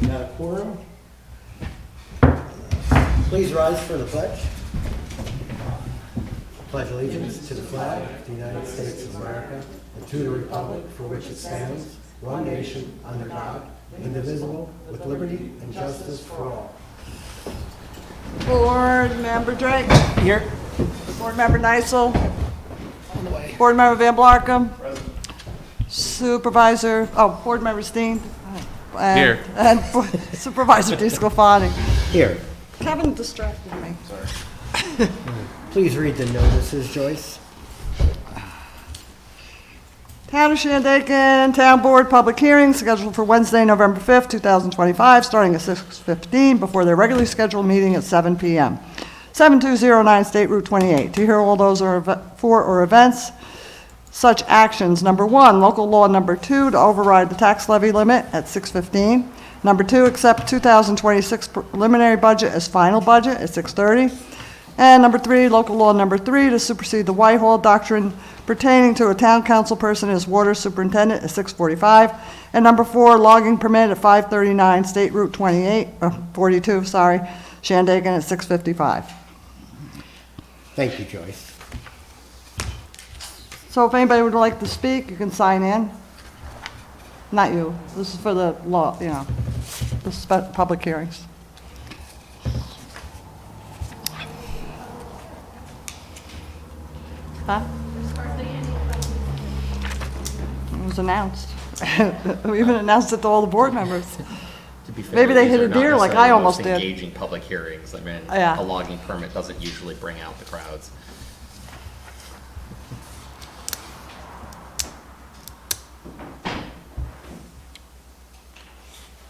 We got a quorum. Please rise for the pledge. Pledge allegiance to the flag of the United States of America and to the republic for which it stands, one nation, under God, indivisible, with liberty and justice for all. Board Member Drake. Here. Board Member Nysel. On the way. Board Member Van Blarkum. Board Member Steen. And, Here. And Supervisor DeSclafani. Here. Kevin distracted me. Please read the notices, Joyce. Town of Shandaken Town Board public hearing scheduled for Wednesday, November 5th, 2025, starting at 6:15 before their regularly scheduled meeting at 7 p.m. 7209 State Route 28. To hear all those for or events, such actions. Number 1, local law number 2 to override the tax levy limit at 6:15. Number 2, accept 2026 preliminary budget as final budget at 6:30. And number 3, local law number 3 to supersede the Whitehall doctrine pertaining to a town council person as water superintendent at 6:45. And number 4, logging permit at 539 State Route 42, Shandaken at 6:55. Thank you, Joyce. So if anybody would like to speak, you can sign in. Not you, this is for the law, the public hearings. Huh? It was announced. We even announced it to all the board members. To be fair, Maybe they these hit are a not deer like necessarily I almost the did. most engaging public hearings. I mean, Yeah. a logging permit doesn't usually bring out the crowds.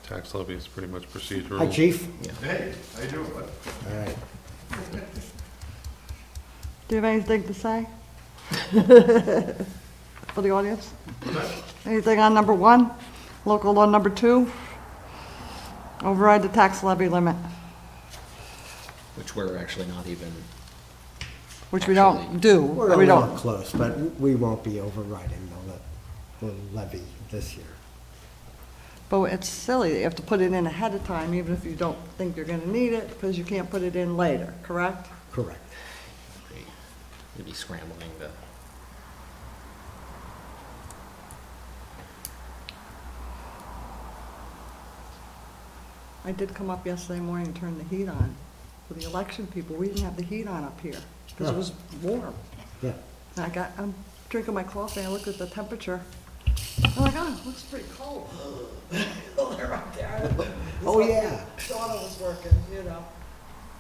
Tax levy is pretty much procedural. Hi, Chief. Hey, how you doing, bud? All right. Do you have anything to say? For the audience? Anything on number 1? Local law number 2? Override the tax levy limit, Which we're actually not even, which we don't do. We're a We little don't. close, but we won't be overriding the levy this year. But it's silly, you have to put it in ahead of time, even if you don't think you're gonna need it, because you can't put it in later, correct? Correct. we'd be scrambling to. I did come up yesterday morning and turn the heat on for the election people. We didn't have the heat on up here, because it was warm. Yeah. And I'm drinking my coffee, I look at the temperature. I'm like, oh, it looks pretty cold. Oh, they're right there. Oh, yeah. Sauna was working,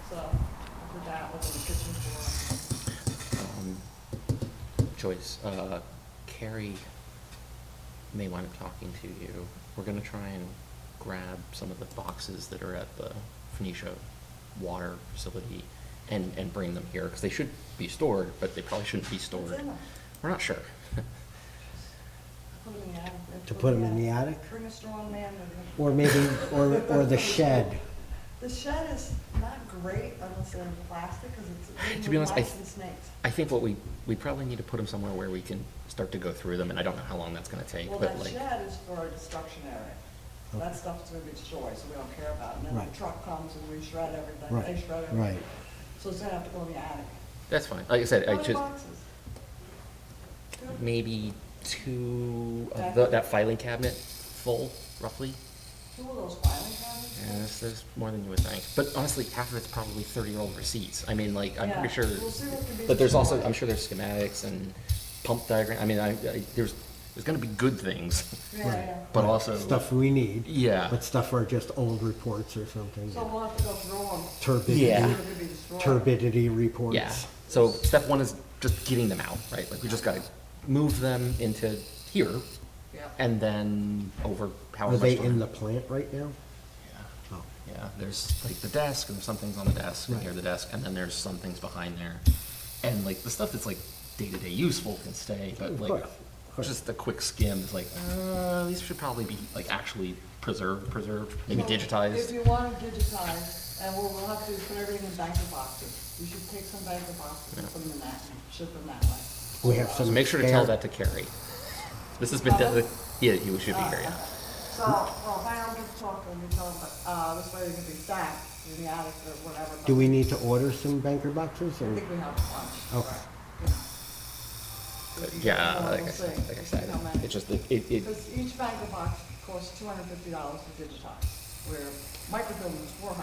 so I did that over the kitchen floor. Joyce, Carrie may wind up talking to you. We're gonna try and grab some of the boxes that are at the Phoenicia water facility and bring them here, because they should be stored, but they probably shouldn't be stored. What's in them? We're not sure. Put 'em in the attic. To put them in the attic? Bring a strong man with him. Or maybe, or the shed. The shed is not great unless they're in plastic, because it's. To be honest, mice and snakes. I think we probably need to put them somewhere where we can start to go through them, and I don't know how long that's gonna take, Well, but that like, shed is for a destruction area. That stuff's gonna be destroyed, so we don't care about it. And then Right. the truck comes and we shred everything, Right, they shred everything. right. So it's gonna have to go in the attic. that's fine. Like I said, How I many just, boxes? Two? maybe 2 of Okay. that filing cabinet full, roughly. 2 of those filing cabinets? Yeah, there's more than you would think. But honestly, half of it's probably 30-year-old receipts. I mean, like, I'm Yeah. pretty sure, We'll see what can be but there's also, destroyed. I'm sure there's schematics and pump diagram. I mean, there's gonna be good things, Yeah, yeah. but Right. also. Stuff we need. Yeah. But stuff are just old reports or something. So we'll have to go through them. Turbidity, Yeah. See what can be destroyed. turbidity reports. Yeah, so step 1 is just getting them out, right? Like, we just gotta move them into here, Yeah. and then over however Are much they time. in the plant right now? Yeah. Oh. Yeah, there's like the desk, and there's some things on the desk, and Right. near the desk, and then there's some things behind there. And like, the stuff that's like day-to-day useful can stay, but Of like, course, of course. just a quick skim is like, these should probably be like actually preserved, maybe So, digitized. If you want to digitize, and we'll have to put everything in banker boxes. You should take some banker boxes and put them in that, and ship them that way. We have So some. make sure to tell spare- that to Carrie. This has been, yeah, he should be here, yeah. So, well, if I don't get to talk to them, you tell them, but, this way they can be stacked in the attic or whatever. Do we need to order some banker boxes I or? think we have a bunch. Okay. You know. Yeah, We'll like I see. said, You know, man. it's just, it, Because each banker box costs $250 to digitize, where microfilm is $450.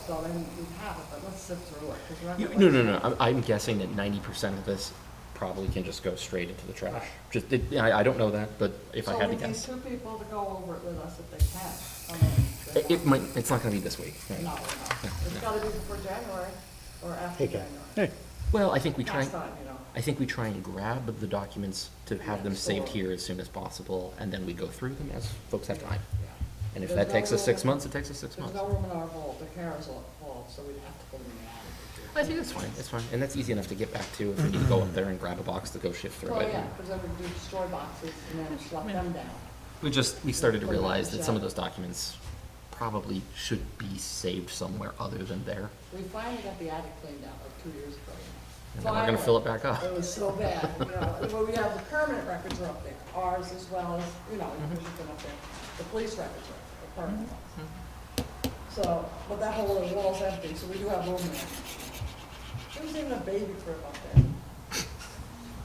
So then we have it, but let's sift through it, because we're not gonna. no, I'm guessing that 90% of this probably can just go straight into the trash. Just, I don't know that, but if I had to guess. So we need 2 people to go over it with us if they can. I mean, they It want might, it's not gonna be this week. right? No, no. It's gotta be before January or after Hey, Ken. January. Well, I think we try, Last time, you know. I think we try and grab the documents to have them saved Sure. here as soon as possible, and then we go through them as folks have time. Yeah. And if There's that no takes us 6 room- months, it takes us 6 months. There's no room in our vault, the car's vault, so we'd have to put them in the attic. I think that's fine, it's fine, and that's easy enough to get back to if we need to go up there and grab a box to go shift through Well, it. yeah, because then we do destroy boxes and then slap them down. We started to Put 'em in realize the that some of shed. those documents probably should be saved somewhere other than there. We finally got the attic cleaned out like 2 years ago. And then we're gonna fill it back up. It was so bad, you know, well, we have the permanent records are up there, ours as well as, you know, Mm-hmm. because you've been up there, the police records are, the permanent ones. So, but that whole little wall's empty, so we do have room there. There was even a baby crib up there.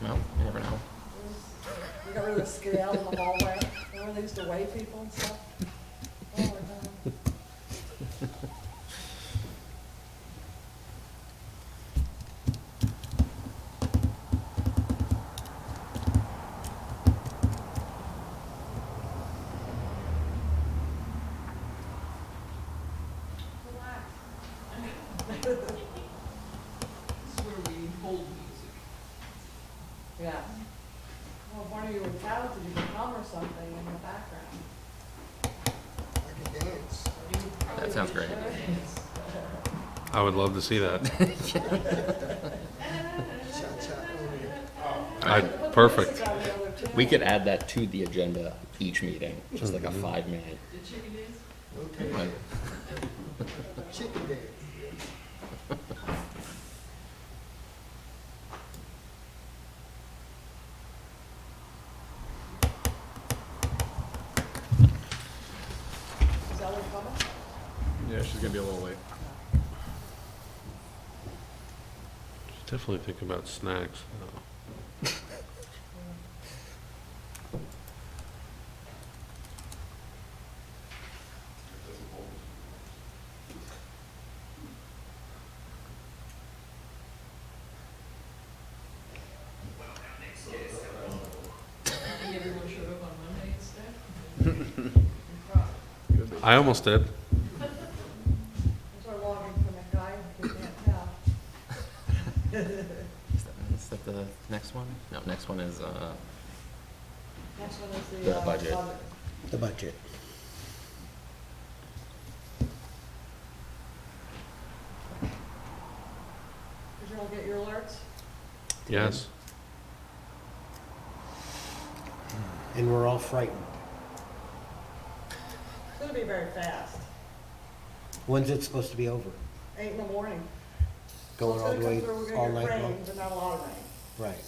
Well, you never know. We got rid of the scale in the hallway, remember they used to weigh people and stuff? Oh my God. Yeah. Well, if one of you were talented, you could hum or something in the background. That sounds great. I would love to see that. Perfect. We could add that to the agenda each meeting, just like a 5-minute. Right. Chicken dance. Is Ellie coming? Yeah, she's gonna be a little late. Should definitely think about snacks. I almost did. There's our logging from that guy, you can't tell. Is that the next one? No, next one is, Next one is The the, budget. The budget. Did you all get your alerts? Yes. And we're all frightened. It's gonna be very fast, When's it supposed to be over? 8 in the morning. Going all the way, So it's all gonna come through, we're night gonna get rain, long? but not a lot of rain, Right.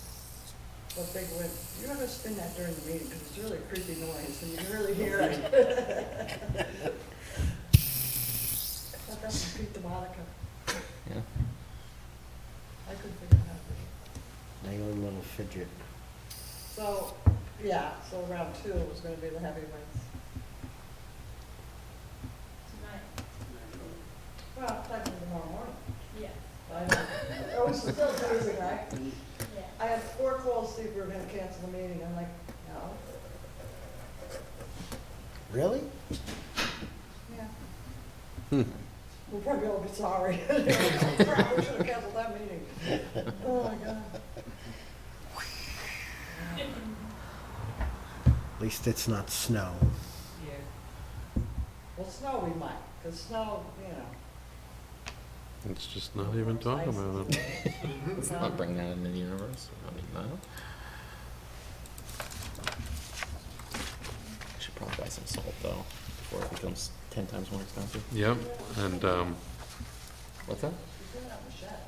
but big wind. You're not gonna spin that during the meeting, because it's really a creepy noise, and you can really hear it. That doesn't beat the Monica. yeah. I couldn't figure it out. My own little fidget. So, yeah, so round 2 was gonna be the heavy winds. Well, technically tomorrow morning. Yeah. I know. It was still freezing, right? I had 4 calls to see if we were gonna cancel the meeting, I'm like, no. Really? Yeah. We'll probably all be sorry. Crap, we should have canceled that meeting. Oh, my God. At least it's not snow. Well, snow we might, because snow, you know. Let's just not even talk about it. Let's not bring that into the universe. I mean, no. I should probably buy some salt though, before it becomes 10 times more expensive. Yep, and, What's that? We do it out in the shed.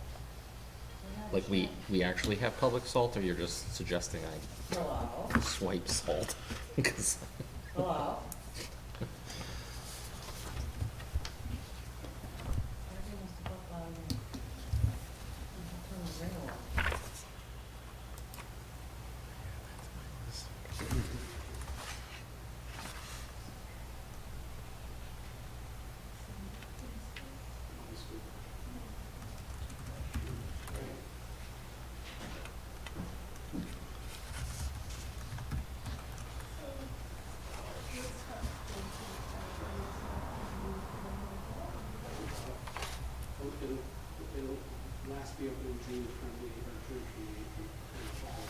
We have a Like shed. we actually have public salt, or you're just suggesting I Hello? swipe salt? 'Cause- Hello? It'll last be open in June 28, or June 28th, and fall.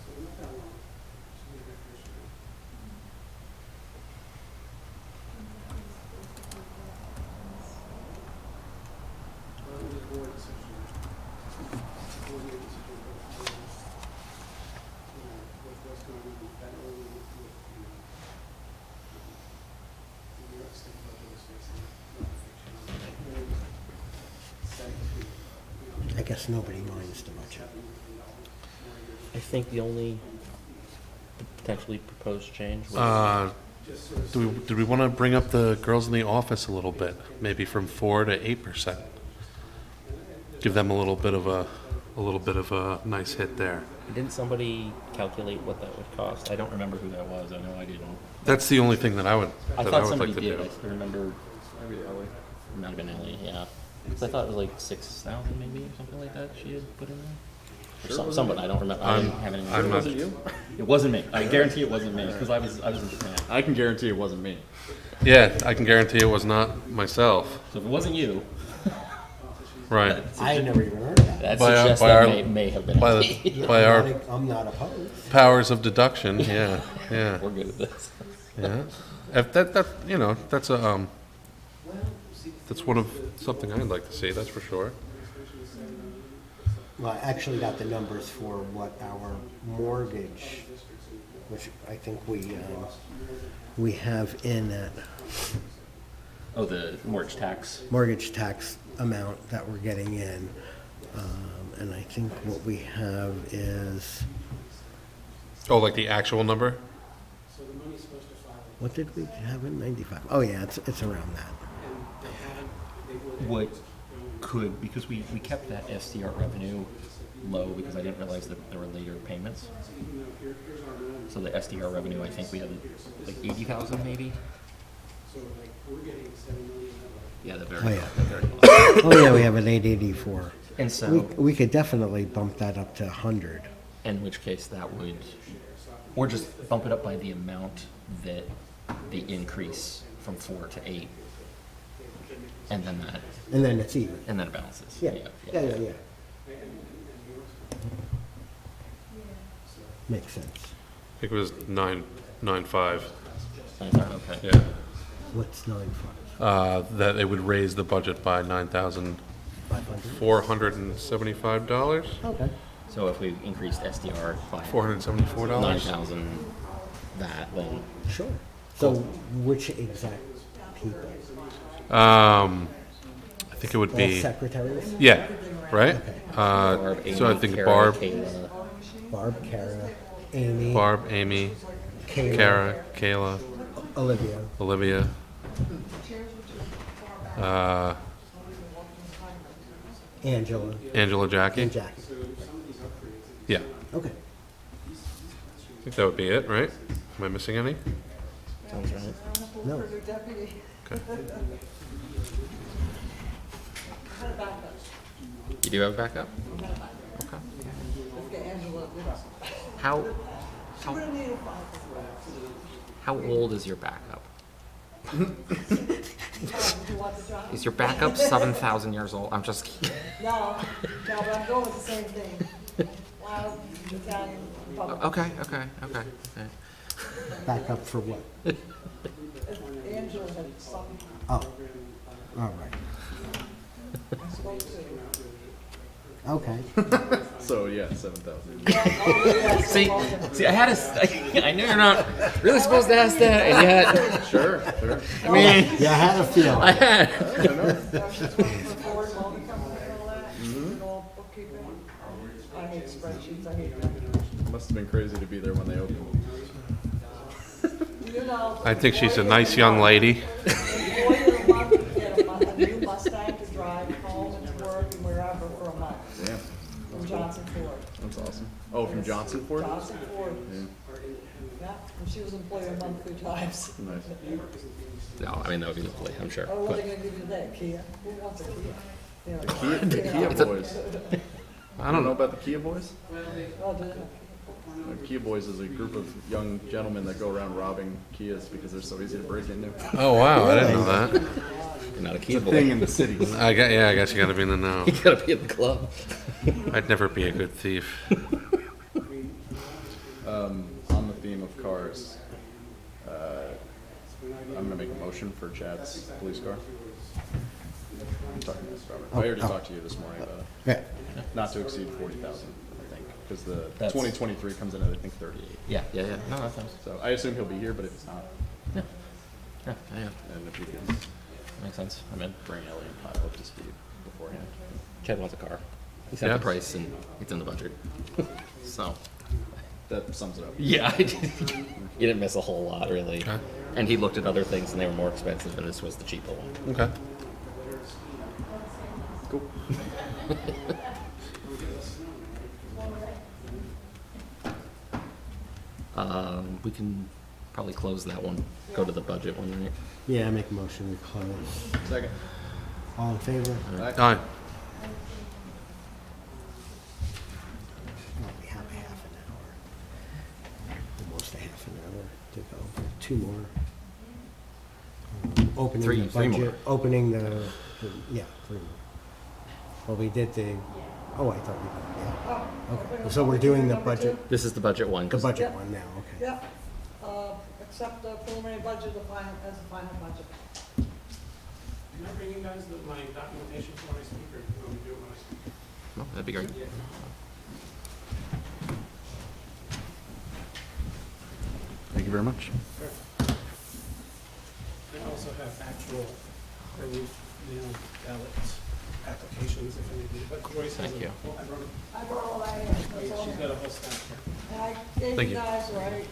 So not that long. Just leave it first round. Well, it was a board decision. Board made a decision, but, what's going on federally with, the New York State budget is facing I guess nobody minds the budget. I think the only potentially proposed change was Do we want to bring up the girls in the office a little bit? Maybe from 4 to 8%. Give them a little bit of a nice hit there. didn't somebody calculate what that would cost? I don't remember who that was. I know I didn't. That's the only thing that I would Somebody like to did. do. I remember. Maybe Ellie. It might have been Ellie. Yeah. 'Cause I thought it was like 6,000 maybe or something like that she had put in there. Or someone I don't remember. I didn't have any. I'm not. It wasn't me. I guarantee it wasn't me because I was in Japan. I can guarantee it wasn't me. Yeah, I can guarantee it was not myself. So if it wasn't you, Right. I never even heard of that. That By our- suggests by that our- may have been By Ellie. the by our I'm not opposed. powers of deduction, yeah, yeah, We're good at this. yeah. If that you know that's a that's one of something I'd like to see. That's for sure. Well, I actually got the numbers for what our mortgage, which I think we have in at oh, the mortgage tax. mortgage tax amount that we're getting in. And I think what we have is, Oh, like the actual number? So the money's supposed to file, what did we have in 95? Oh, yeah, it's around that. and they haven't, they will. What could, because we kept that SDR revenue low because I didn't realize that there were later payments. So the SDR revenue, I think we had like 80,000 maybe. So like, we're getting 7 million. Yeah, the very, Oh, yeah. the very low. Oh, yeah, we have an 884. And so, We could definitely bump that up to 100. in which case that would, or just bump it up by the amount that the increase from 4 to 8, and then that, And then it's even. and then it balances. Yeah, yeah. Makes sense. I think it was 995. Okay. Yeah. What's 95? That it would raise the budget by $9,475. Okay. So if we increased SDR by $474. 9,000, then Sure. So which exact people? I think it would All be. secretaries? Yeah. Right. Barb, Amy, So I think Kara, Barb, Kayla, Barb, Kara, Amy, Amy, Kayla, Kara, Kayla, Olivia. Olivia. Angela, Angela, Jackie. and Jackie. Yeah. Okay. I think that would be it, right? Am I missing any? Sounds right. No. Okay. You do have a backup? Okay. How how old is your backup? Is your backup 7,000 years old? I'm just kidding. No, but I'm going with the same thing. Loud, Italian, Republican. Okay. Back up for what? Angela had something Oh. All right. I spoke to. Okay. So yeah, 7,000. See, I had I knew you're not really supposed to ask that, and yet Sure. I mean, Yeah, I had a feeling. I had. I hate spreadsheets, I hate them. Must have been crazy to be there when they opened. You know. I think she's a nice young lady. Employee of the month, you get a new Mustang to drive home and to work and wherever for a month Yeah, from Johnson Ford. that's awesome. Oh, from Johnson Ford? Johnson Ford, Yeah, yeah, and she was employee of the month 3 times. nice. No, I mean, that would be lovely, I'm sure. Oh, what are But they gonna give you today, Kia? Who wants a Kia? You know, The Kia It's a- Boys. I don't know. about the Kia Boys? Oh, do they? Kia Boys is a group of young gentlemen that go around robbing Kias because they're so easy to break into. Oh, wow, I didn't know that. You're not a Kia It's a thing boy. in the cities. I guess you gotta be in the know. You gotta be in the club. I'd never be a good thief. On the theme of cars, I'm gonna make a motion for Chad's police car. I'm talking to Robert. I already talked to you this morning about it. Yeah. Not to exceed 40,000, I think, because the That's- 2023 comes in at, I think, 38. Yeah, yeah, yeah. No, that sounds, So I assume he'll be here, but if it's not, yeah, yeah, and if we can makes sense. I mean, bring Ellie and Kyle up to speed beforehand. Chad wants a car. He sent Yeah. the price and it's in the budget. So, That sums it up. yeah, you didn't miss a whole lot, really. Okay. And he looked at other things and they were more expensive and this was the cheaper one. Okay. Cool. We can probably close that one, go to the budget one, right? Yeah, I make a motion, we close. Second. All in favor? Aye. Aye. Well, we have a half an hour. Almost a half an hour to go. 2 more. Opening Three- the three more. budget, opening yeah, 3 more. Well, we did oh, I thought yeah. Okay, so we're doing the budget, This is the budget one. the 'cause- budget Yeah. one now, okay. Yeah, accept the preliminary budget as a final budget. Can I bring you guys my documentation for my speaker? You want me to do it when I speak? No, that'd be great. Thank you very much. I also have actual early mail ballot applications if you need, but Joyce has Thank you. I wrote I brought all that in, that's all. she's got a whole stack here. And I gave Thank you you. guys, or I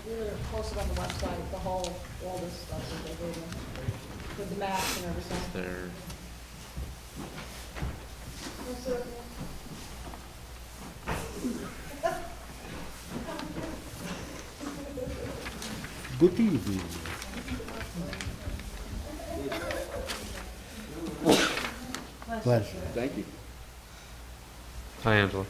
posted on the website, all this stuff that they gave me, with the maps and everything. There. Yes, sir. Good evening. Pleasure. Thank you. Hi, Angela.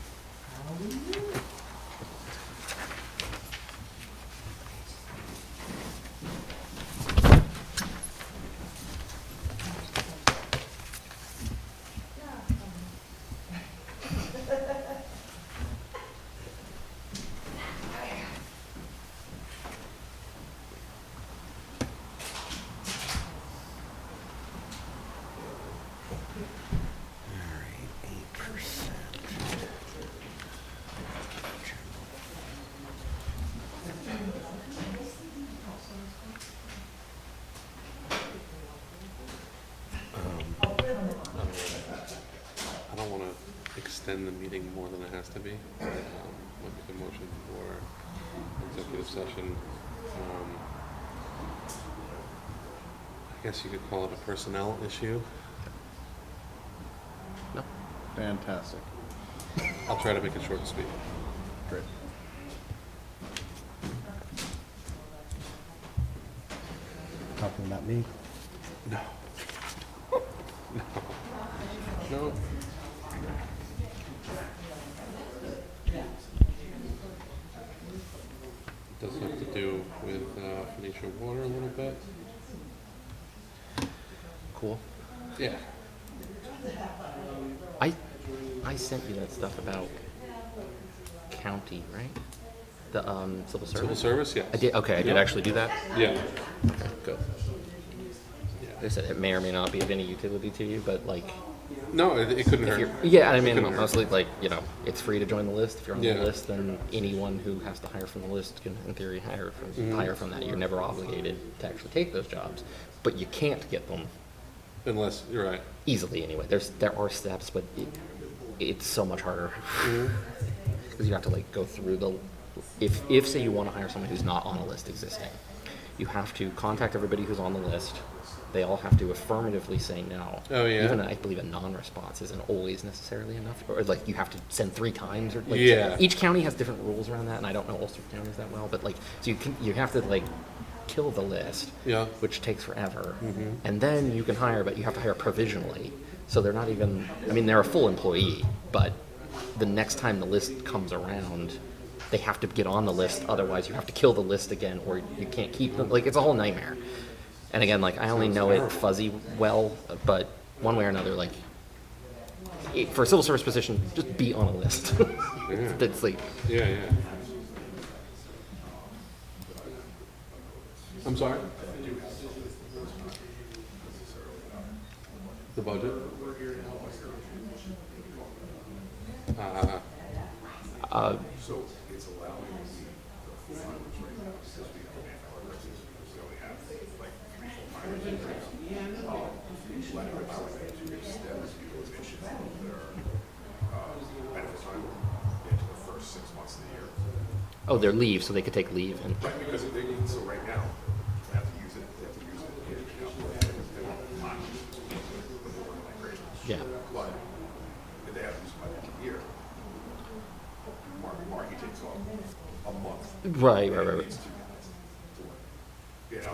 All right, 8%. I don't want to extend the meeting more than it has to be. I'll make a motion for executive session. I guess you could call it a personnel issue. No. Fantastic. I'll try to make it short and sweet. Great. Talking about me? No. No. Does have to do with Phoenicia Water a little bit. Cool. Yeah. I sent you that stuff about county, right? The civil service. Civil service, yes. I did. Okay, I did actually do that. Yeah. Okay, good. They said it may or may not be of any utility to you, but like, No, it couldn't if hurt. you're, yeah, I It mean, couldn't hurt. mostly like, you know, it's free to join the list. If you're on Yeah. the list, then anyone who has to hire from the list can, in theory, hire from that. You're never obligated to actually take those jobs, but you can't get them Unless, you're right. easily anyway. There are steps, but it's so much harder because you have to like go through the. If say you want to hire someone who's not on a list existing, you have to contact everybody who's on the list. They all have to affirmatively say no. Oh, yeah? Even I believe a non-response isn't always necessarily enough, or like you have to send 3 times, or like Yeah. each county has different rules around that, and I don't know Ulster counties that well, but like so you have to like kill the list, Yeah. which takes forever, and then you can hire, but you have to hire provisionally. So they're not even. I mean, they're a full employee, but the next time the list comes around, they have to get on the list. Otherwise, you have to kill the list again, or you can't keep them. Like it's a whole nightmare. And again, like I only know it fuzzy well, but one way or another, like for a civil service position, just be on a list. That's like Yeah, yeah. I'm sorry? The budget? oh, their leave, so they could take leave. And Because if they, so right now, they have to use it, yeah, but if they have to use it by the end of the year, Marky takes off a month. right. Needs 2 guys to work. You know,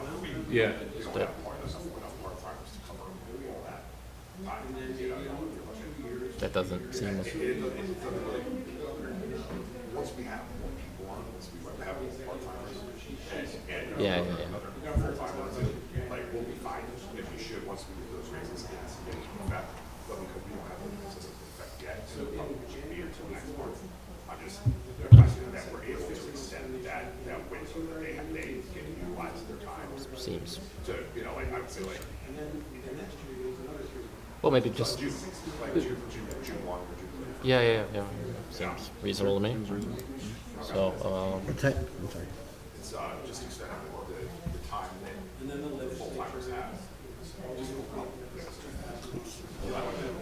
Yeah. we don't have enough part-timers to cover all that time, you know, your budget. That doesn't seem. Once we have more people on, once we have more part-timers and Yeah. other full-timers, like, we'll be fine, if we should, once we get those raises get into effect, but because we don't have them in effect yet, so it probably should be until next month. I'm just requesting that we're able to extend that window that they can utilize their time Seems. to, you know, like, I would say like, Well, maybe just. June 1 or June 3. Yeah. Seems reasonable to me. So, I'm sorry. It's just extending the time that the full-timers have. Just allowing them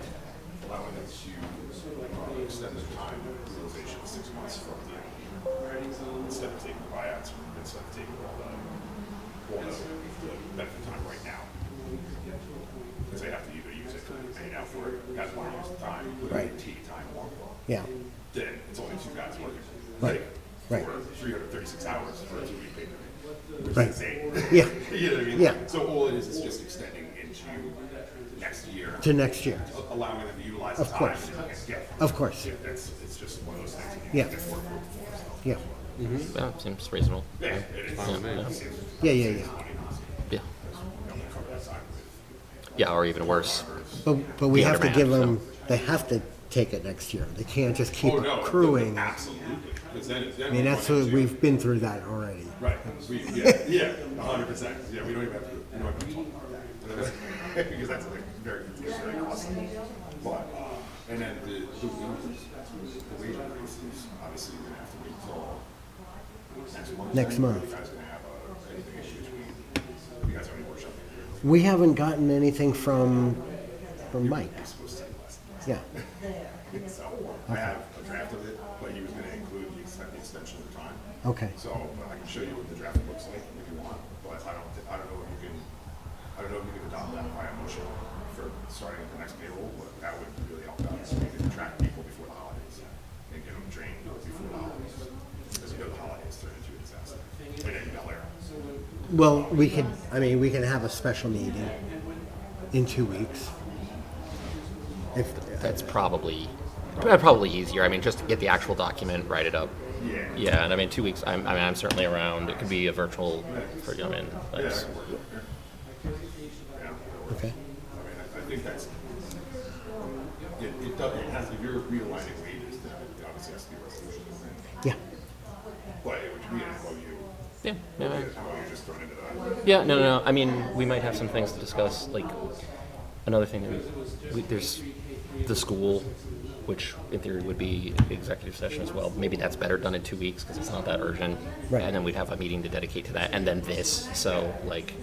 to extend their time utilization 6 months from the end of the year. Instead of taking buyouts, instead of taking all the benefit time right now. Because they have to either use it to pay out for it, guys want to use the time, Right. tea time more. Yeah, Then it's only 2 guys working. Right. Like, Right. For 336 hours for a 2-week pay period. Which Right. is insane. Yeah. You know what I mean? Yeah. So all it is just extending into next year, to next year, allowing them to utilize Of the time. course. Of course. Yeah, it's just one of those things. Yeah. That's work for, so. Yeah, yeah, seems reasonable. Yeah, it is. yeah. Yeah. Yeah, or even worse. But we The have to undermanned, give so. them, they have to take it next year. They can't just keep Oh, no. accruing. Absolutely. 'Cause then I mean, that's what, we've been through that already. Right. Yeah, 100%. Yeah, we don't even have to talk about that. Because that's like very costly. But, and then the wage increases, obviously, you're gonna have to wait till next month. Next month. You guys gonna have anything issue between, you guys have any workshop? We haven't gotten anything from Mike. You're supposed to last. Yeah, So I have a draft of it, but he was gonna include the extension of the time. okay. So I can show you what the draft looks like if you want, but I don't know if you can adopt that by a motion for starting the next payroll, but that would really help out. So we can track people before the holidays and get them trained before the holidays. Because you know the holidays turn into a disaster. And then Bel Air. Well, we can have a special meeting in 2 weeks. If, That's probably easier. I mean, just to get the actual document, write it up. Yeah. Yeah, and I mean, 2 weeks. I'm certainly around. It could be a virtual for you. I mean, that's, okay, I mean, I think that's, it does, it has, if you're realigning wages, then it obviously has to be a resolution. yeah, But it would be an MOU. yeah. MOU just thrown into that. Yeah, no. I mean, we might have some things to discuss. Like another thing, there's the school, which in theory would be executive session as well. Maybe that's better done in 2 weeks because it's not that urgent. Right. And then we'd have a meeting to dedicate to that, and then this. So like,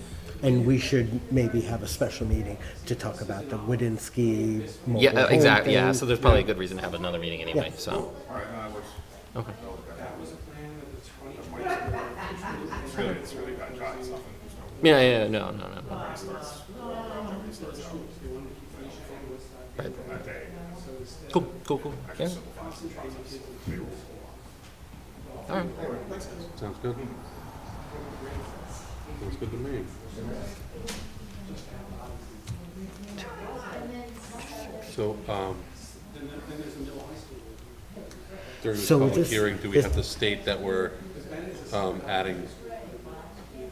and we should maybe have a special meeting to talk about the Widinsky mobile yeah, home exactly. Yeah. thing. So there's probably a good reason to have another meeting anyway. Yeah. So All right, works. okay. It's really bad job, it's nothing. Yeah, no. Right. that day. Cool. Yeah. Simplifies the process of payroll. All right. Sounds good. Sounds good to me. So, during this So public this- hearing, do we this- have to state that we're, adding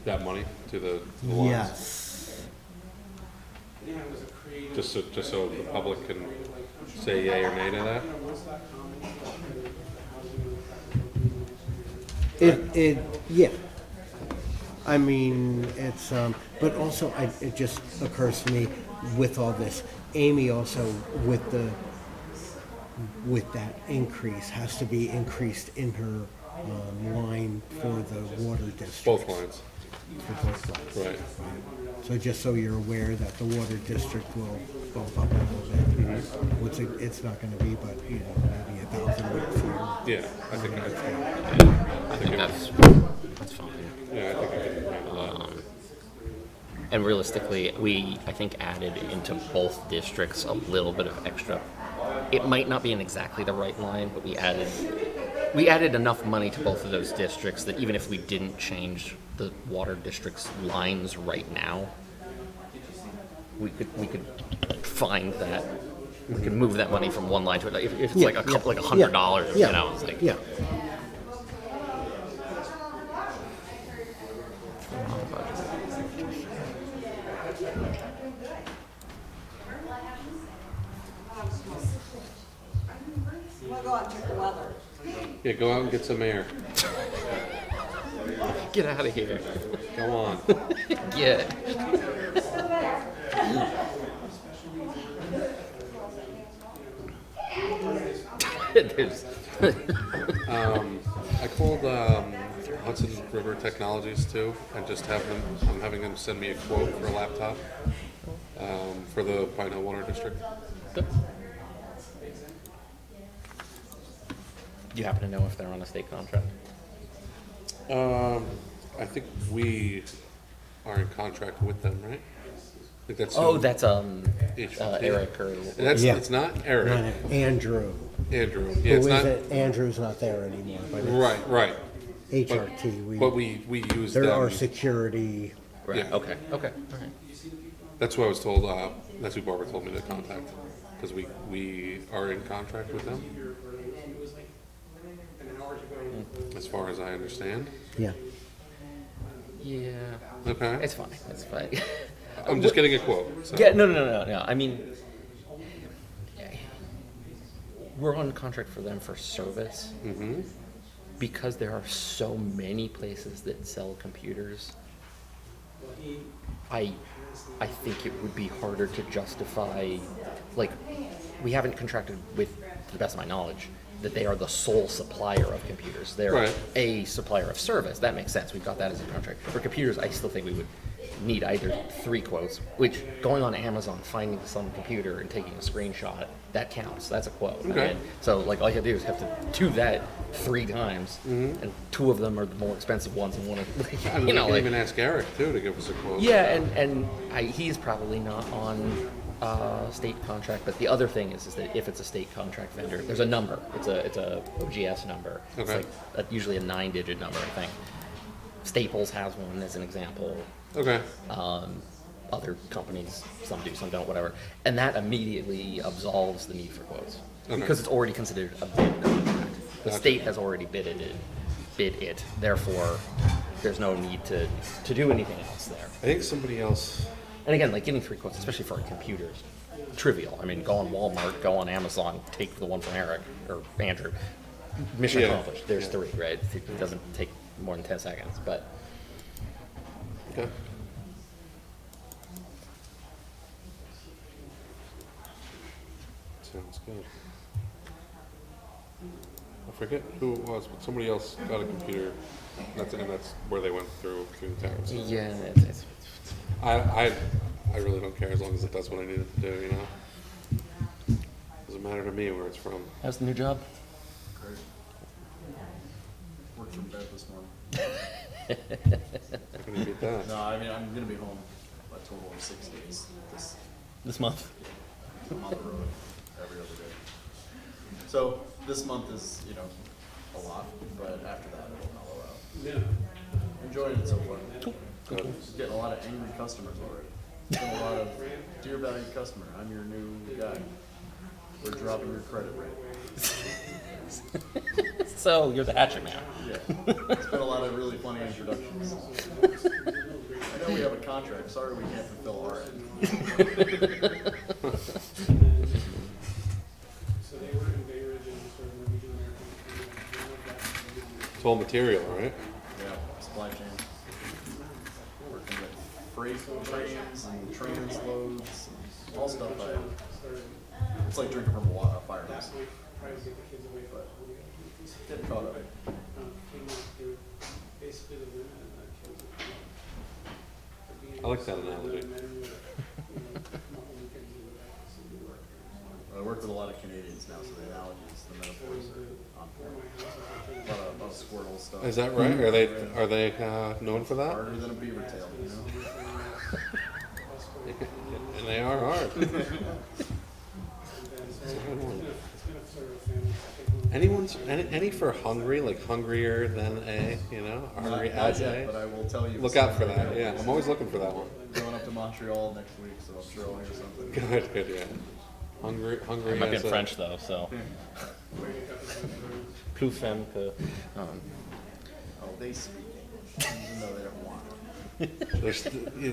that money to the lines? Yes. Just so the public can say yay or nay to that? Yeah. I mean, it's, but also, it just occurs to me with all this, Amy also with that increase has to be increased in her line for the water district. Both lines, For both lines. right. So just so you're aware that the water district will bump up a little bit. It's not gonna be, but, maybe 1,000 weeks here. Yeah, I think That's fine. yeah, I think I can handle that. And realistically, I think, added into both districts a little bit of extra. It might not be in exactly the right line, but we added enough money to both of those districts that even if we didn't change the water district's lines right now, we could find that we can move that money from one line to another. If it's like $100, Yeah. you know, it's like Yeah. We'll go out and check the weather. Yeah, go out and get some air. get out of here. Go on. Get. There's I called Hudson River Technologies too, and just I'm having them send me a quote for a laptop for the Pine Hill Water District. Do you happen to know if they're on a state contract? I think we are in contract with them, right? I think that's Oh, who- that's HVP. Eric or That's Yeah. it's not Eric. Andrew. Andrew. Yeah, it's Who not is it? Andrew's not there anymore, but it's right. HRT. But we use They're them. our security. right. Yeah. Okay. All right. That's what I was told. That's who Barbara told me to contact because we are in contract with them, as far as I understand. Yeah. Yeah. Okay. It's fine. It's fine. I'm just getting a quote. So. Yeah. No. I mean, we're on contract for them for service. Mm-hmm. Because there are so many places that sell computers, I think it would be harder to justify, like, we haven't contracted with, to the best of my knowledge, that they are the sole supplier of computers. They're Right. a supplier of service. That makes sense. We've got that as a contract. For computers, I still think we would need either 3 quotes, which going on Amazon, finding some computer and taking a screenshot, that counts. That's a quote. Okay. So, like, all you have to do is have to do that 3 times, and 2 of them are the more expensive ones, and one of, I mean, you know, we can like, even ask Eric too to give us a quote. yeah, and he's probably not on state contract, but the other thing is that if it's a state contract vendor, there's a number. It's a OGS number. It's Okay. like usually a 9-digit number, I think. Staples has one as an example. Okay. Other companies, some do, some don't, whatever. And that immediately absolves the need for quotes. Okay. Because it's already considered a bid contract. The Gotcha. state has already bid it. Therefore, there's no need to do anything else there. I think somebody else. And again, like getting 3 quotes, especially for computers, trivial. I mean, go on Walmart, go on Amazon, take the one from Eric or Andrew. Mission Yeah. accomplished. There's 3, right? It doesn't take more than 10 seconds, but Okay. Sounds good. I forget who it was, but somebody else got a computer. That's where they went through the tariffs. yeah, it's I really don't care as long as it does what I need it to do. You know, doesn't matter to me where it's from. how's the new job? Great. Worked from bed this morning. Can you beat that? No, I mean, I'm gonna be home a total of 6 days This month. I'm on the road every other day. So this month is, you know, a lot, but after that it'll mellow out. Yeah. Enjoying it so far. Good. Getting a lot of angry customers already. Getting a lot of, dear valued customer, I'm your new guy. We're dropping your credit rate. So you're the hatchet man. Yeah, it's been a lot of really funny introductions. I know we have a contract, sorry we can't fulfill our end. So they were originally sort of Norwegian American. It's all material, right? Yeah, supply chain. Working with freight trains and transloads, and all stuff. It's like drinking from a fire hose. Try to get the kids away from Getting caught up. came out through basically the women and the kids. I like that analogy. I work with a lot of Canadians now, so the analogies, the metaphors are on point. A lot of Squirtle stuff. Is that right? Are they known for that? Harder than a beaver tail, you know? And they are hard. Any for hungry, like hungrier than a, you know, hungry Not as yet, a. but I will tell you. Look out for that. Yeah, I'm always looking for that one. Going up to Montreal next week, so I'm sure I'll hear something. Good, yeah. Hungry It might be as in a. French though, so. Plus femme que. Oh, they speak English, even though they don't want to.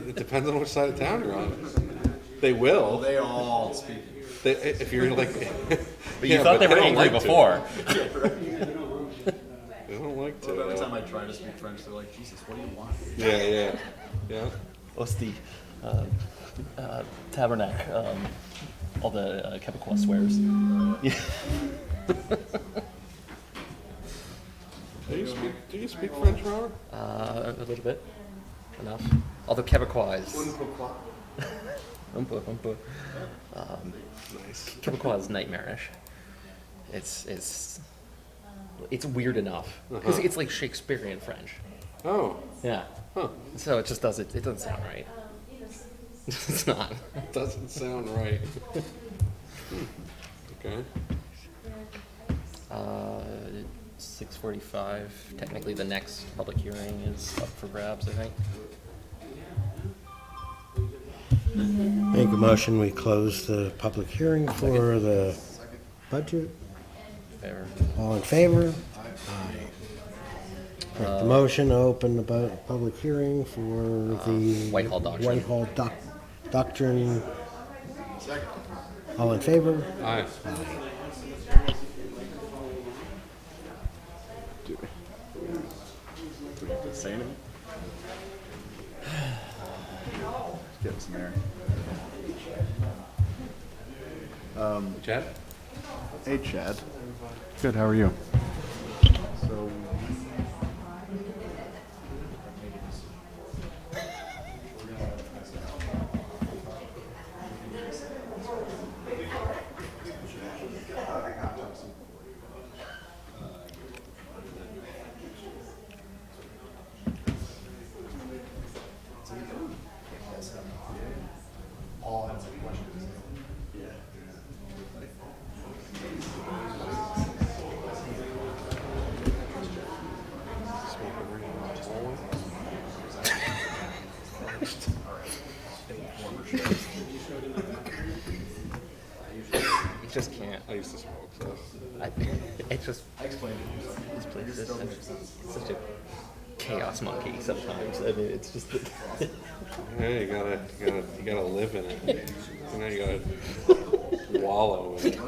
It depends on which side of town you're on. They Well, will. they all speak English. If you're like. But you thought they were angry before. They don't like to. Well, every time I try to speak French, they're like, Jesus, what do you want? Yeah. Hostie, tabernacle, all the Quebecois swears. Do you speak French, Robert? A little bit, enough. Although Quebecois is un peu. Nice. Quebecois is nightmarish. It's weird enough because it's like Shakespearean French. Oh, Yeah. huh. So it just doesn't. It doesn't sound right. It's not. Doesn't sound right. Okay. 6:45. Technically, the next public hearing is up for grabs, I think. Make a motion, we close the public hearing for the budget. Favor. All in favor? Aye. Make the motion, to open the public hearing for the Whitehall Doctrine. Whitehall Doctrine. All in favor? Aye. Do we have to say anything? Getting some air. Chad? Hey, Chad. Good, how are you? So. You just can't. I used to smoke, so. It's just. I explained it. This place is such a chaos monkey sometimes. I mean, it's just. Yeah, you gotta live in it. You know, you gotta wallow in it.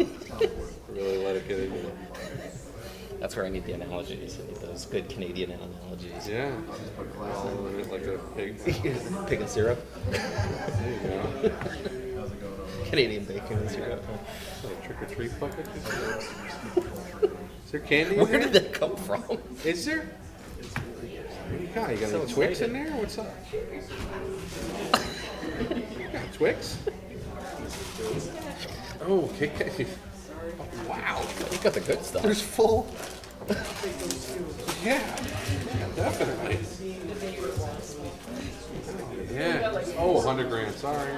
Really let it get into you. That's where I need the analogies. I need those good Canadian analogies. Yeah. Wallow in it like a pig. Pig and syrup. There you go. How's it going over Canadian bacon and syrup. Like trick or treat bucket? Is there candy in Where there? did that come from? Is there? What do you got? You got So any Twix in excited. there? What's up? You got Twix? Oh, okay. Wow. You got the good stuff. There's full. Yeah, definitely. Yeah. Oh, 100 grand. Sorry.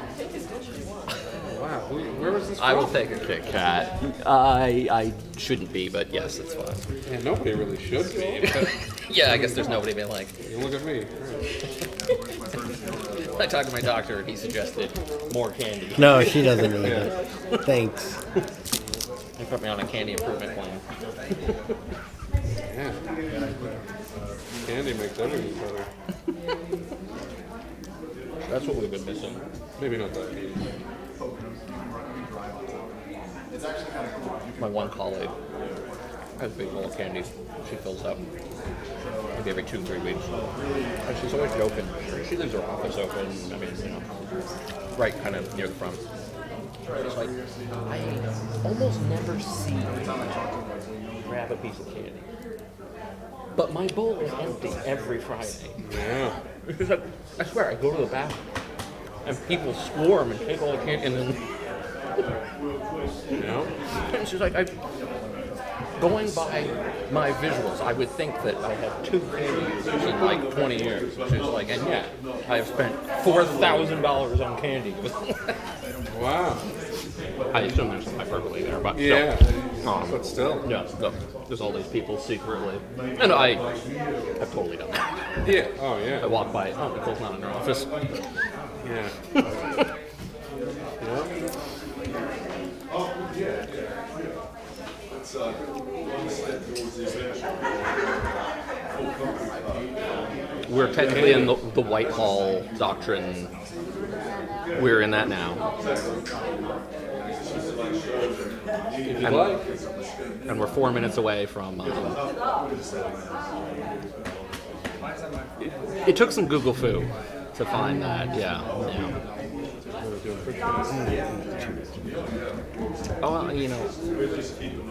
Wow. Where was this from? I will take a Kit Kat. I shouldn't be, but yes, it's fine. Yeah, nobody really should be. Yeah, I guess there's nobody being like. You look at me. I talked to my doctor and he suggested more candy. No, she doesn't need it. Thanks. He put me on a candy improvement plan. Yeah. Candy makes everything better. That's what we've been missing. Maybe not that easy. My one colleague has a big bowl of candy. She fills up maybe every 2-3 weeks. And she's always joking. She leaves her office open. I mean, you know, right kind of near the front. It's like, I almost never see her grab a piece of candy. But my bowl is empty every Friday. Yeah. Because I swear, I go to the bathroom and people swarm and take all the candy and then... You know? And she's like, going by my visuals, I would think that I have 2 candy users in like 20 years. She's like, and yeah, I have spent $4,000 on candy. Wow. I assume there's some hyperbole there, but Yeah. still. But still. Yeah, no, there's all these people secretly. And I've totally done that. Yeah. Oh, I yeah. walk by, oh, Nicole's not in her office. Yeah. Yeah. We're technically in the Whitehall doctrine. We're in that now. If you like. And we're 4 minutes away from... it took some Google foo to find that, yeah. Oh, well, you know,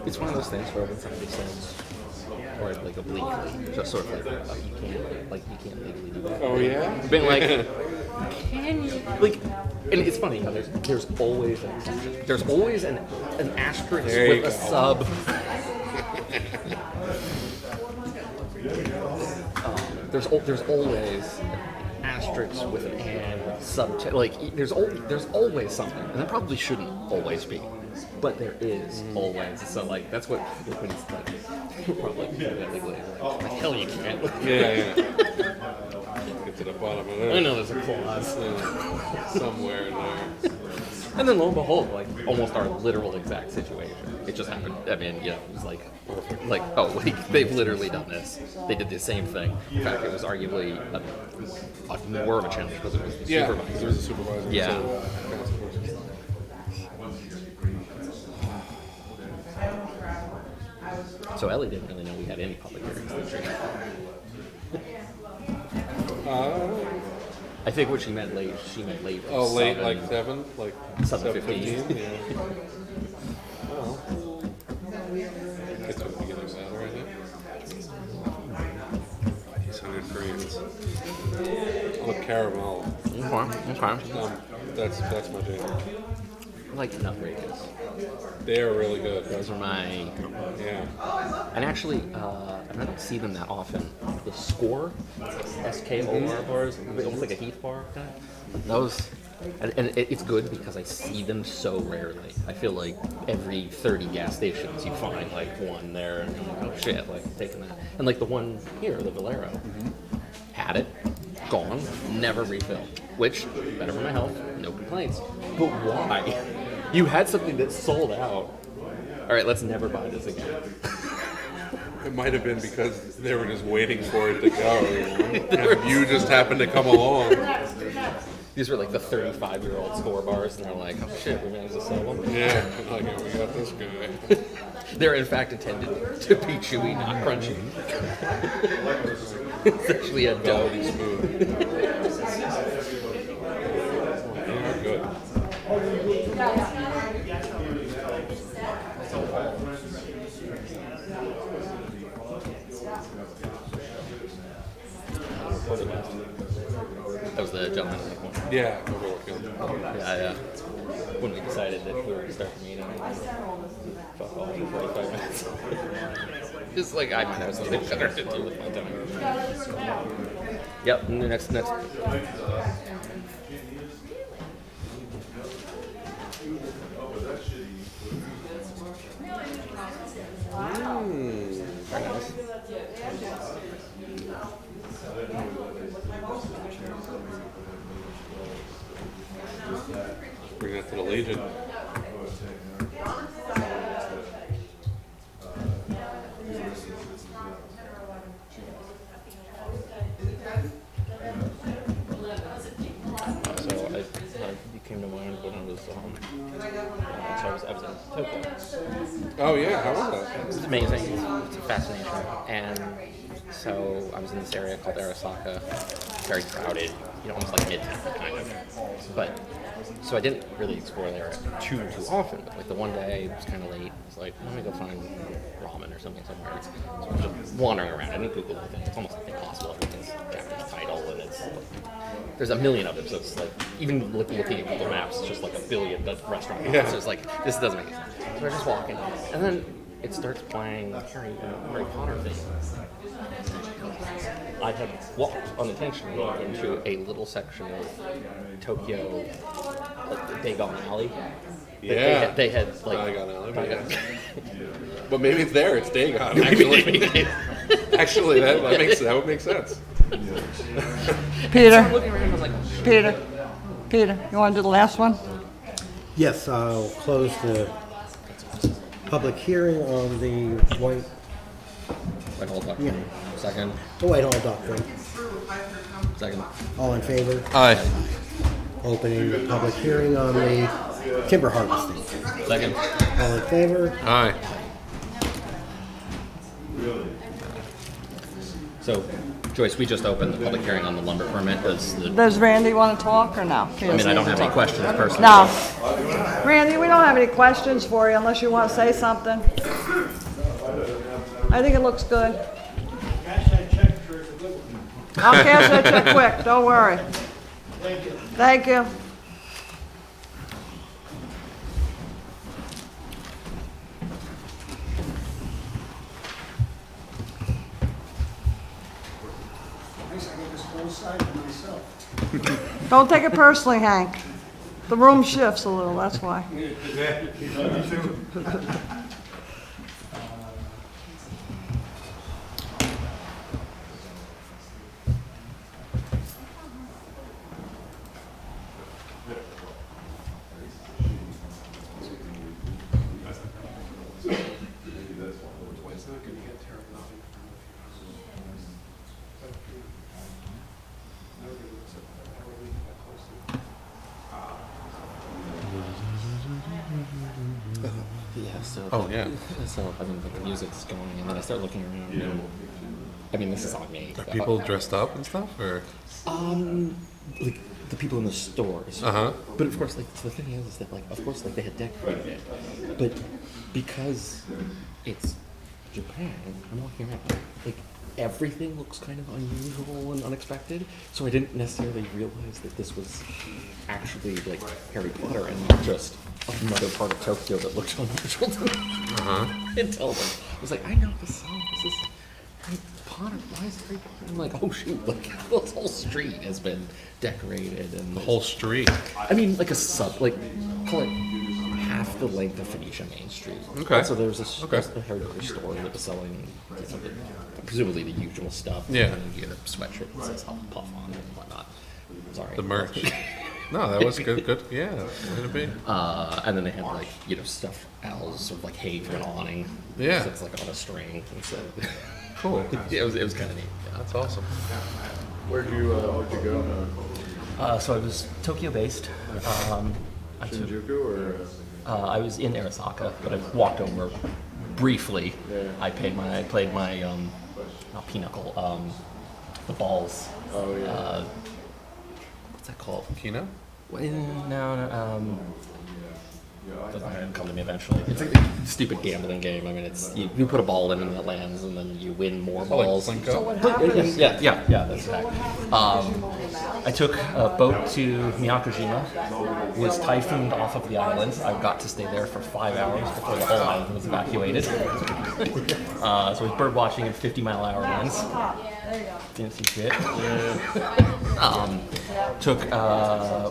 it's one of those things where when somebody says, or like obliquely, just sort of like, you can't legally do that. Oh, yeah? Being like, can you, like, and it's funny how there's always an exception. There's always an asterisk There you with a go. sub. There's always an asterisk with an and, with a subtext. Like there's always something, and there probably shouldn't always be, but there is always. So like that's what when it's like probably legally like hell you can't. Yeah. Get to the bottom of that. I know there's a clause. Somewhere in there. And then lo and behold, like almost our literal exact situation. It just happened. I mean, yeah, it was like oh, like they've literally done this. They did the same thing. In fact, it was arguably more of a challenge because it was the supervisor. There was a supervisor. Yeah. So Ellie didn't really know we had any public hearings this year. I think what she meant late. She meant late. Oh, late, 7, like 7? Like 7:15. Yeah. Well, it's going to be getting better, I think. These 100 Koreans. Look, caramel. Okay. That's my jam. I like nutmegers. They are really good. Those are my. Yeah. And actually, I don't see them that often. The Score, SKOR bars, almost like a Heath bar. Kind of. Those, and it's good because I see them so rarely. I feel like every 30 gas stations you find like one there, and you're like, oh shit, like taking that. And like the one here, the Valero, had it, gone, never refilled. Which better for my health, no complaints. But why? You had something that sold out. All right, let's never buy this again. It might have been because they were just waiting for it to go. And you just happened to come along. These were like the 35-year-old Score bars, and they're like, oh shit, we managed to sell them. Yeah. Like, yeah, we got this guy. They're in fact intended to be chewy, not crunchy. It's actually a dough. Smooth. They are good. That was the gentleman in the corner. Yeah. Overlooking. Yeah. When we decided that we were going to start the meeting, fuck off for 45 minutes. Just like I might have something better to do with my time. Yep. Next. Very nice. Bring that to the Legion. You came to mind when I was I was in Tokyo. Oh yeah, how was that? It's amazing. It's a fascination. And so I was in this area called Arasaka, very crowded, almost like Midtown kind of. But so I didn't really explore there too often. But like the one day it was kind of late. I was like, let me go find ramen or something somewhere. So I was just wandering around. I didn't Google anything. It's almost impossible. Everything's Japanese title, and it's like, there's a million of them. So it's like even looking at Google Maps, it's just like a billion restaurant. Yeah. So it's like this doesn't make sense. So we're just walking, and then it starts playing Harry Potter thing. I had walked unintentionally into a little section of Tokyo, like the Dagon Alley. Yeah. They had like. Dagon Alley, yeah. But maybe it's there. It's Dagon. Actually, that would make sense. Peter, Looking around, I was like, Peter, you want to do the last one? Yes, I'll close the public hearing on the White Whitehall Doctrine. Yeah. Second. The Whitehall Doctrine. Second. All in favor? Aye. Opening the public hearing on the timber harvesting. Second. All in favor? Aye. So, Joyce, we just opened the public hearing on the lumber permit. Does Randy want to talk or no? I mean, I don't have any questions personally. No. Randy, we don't have any questions for you unless you want to say something. I think it looks good. I'll cash that check quick, don't worry. Thank you. Don't take it personally, Hank. The room shifts a little, that's why. Yeah. So. Oh yeah. So I mean, the music's going, and then I start looking around. Yeah. And, I mean, this is on me. Are people dressed up and stuff, or? Like the people in the stores. Uh-huh. But of course, like the thing is that like of course like they had decorated it, but because it's Japan, I'm walking around like everything looks kind of unusual and unexpected. So I didn't necessarily realize that this was actually like Harry Potter and not just another part of Tokyo that looked unusual to me. Until then, I was like, I know this song. This is Harry Potter. Why is Harry Potter? I'm like, oh shoot! Like this whole street has been decorated and The whole street. I mean, like call it half the length of Phoenicia Main Street. Okay. So there was Okay. a heritage store that was selling, presumably the usual stuff. Yeah. And you get a sweatshirt that says Puff on it and whatnot. Sorry. The merch. No, that was good. Good. Yeah. It'd be. And then they had like stuffed owls, sort of like hay for an awning. Yeah. So it's like on a string. And so Cool. yeah, it was kind of neat. Yeah. That's awesome. Where'd you go? So I was Tokyo based. Shinjuku or? I was in Arasaka, but I walked over briefly. Yeah. I played my not pinochle, the balls. Oh yeah. What's that called? Kino? No. Doesn't come to me eventually. It's a stupid gambling game. I mean, it's you put a ball in and it lands, and then you win more balls. Plinko? Yeah, that's exactly. I took a boat to Miyakojima, was typhooned off of the island. I got to stay there for 5 hours before the whole island was evacuated. So I was bird watching at 50-mile-an-hour winds. Didn't see shit.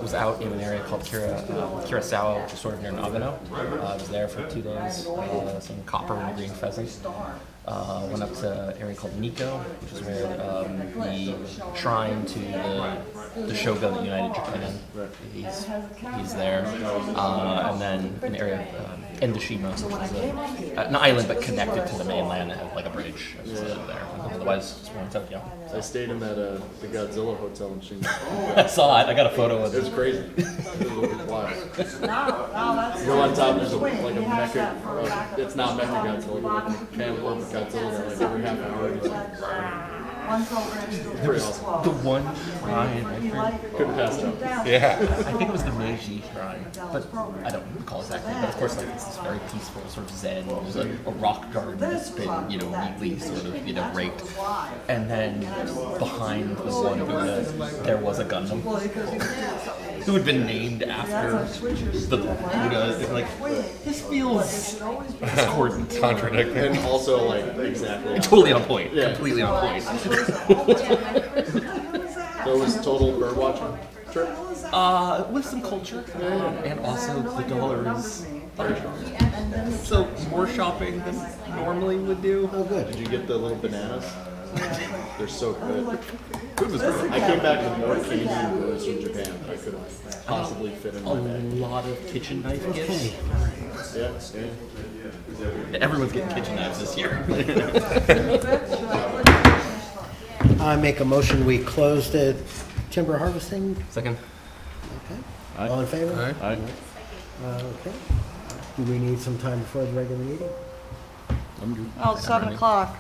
Was out in an area called Kurosawa, which is sort of near Nagano. I was there for 2 days, some copper and green pheasant. Went up to an area called Nikko, which is where the shrine to the shogun that united Japan. He's there. And then an area of Endashima, which is an island but connected to the mainland and has like a bridge there. Otherwise, it's more in Tokyo. I stayed in that the Godzilla hotel in Shandaken. I saw it. I got a photo of It it. was crazy. It was wild. You go on top, there's like a mecha. It's not mecha Godzilla, but like a camcorder Godzilla that like every half hour he's like, pretty awesome. The one shrine, Couldn't pass it up. Yeah. I think it was the Meiji shrine, but I don't recall exactly. But of course, like it's this very peaceful sort of zen. There's a rock garden that's been, neatly sort of, raked. And then behind the one Buddha, there was a Gundam who had been named after the Buddha. It's like, this feels discordant. Contradicting. And also like exactly. Totally on point. Yeah. Completely on point. So it was total bird watching trip. With some culture, and also the dollar is undercharged. So more shopping than normally would do. Oh, good. Did you get the little bananas? They're so good. Food was great. I came back with more candy and booze from Japan than I could have possibly fit in A my bag. lot of kitchen knife gifts. Yeah, yeah. Everyone's getting kitchen knives this year. I make a motion, we close the timber harvesting. Second. Okay. All in favor? Aye. Okay. Do we need some time before the regular meeting? Oh, it's 7 o'clock.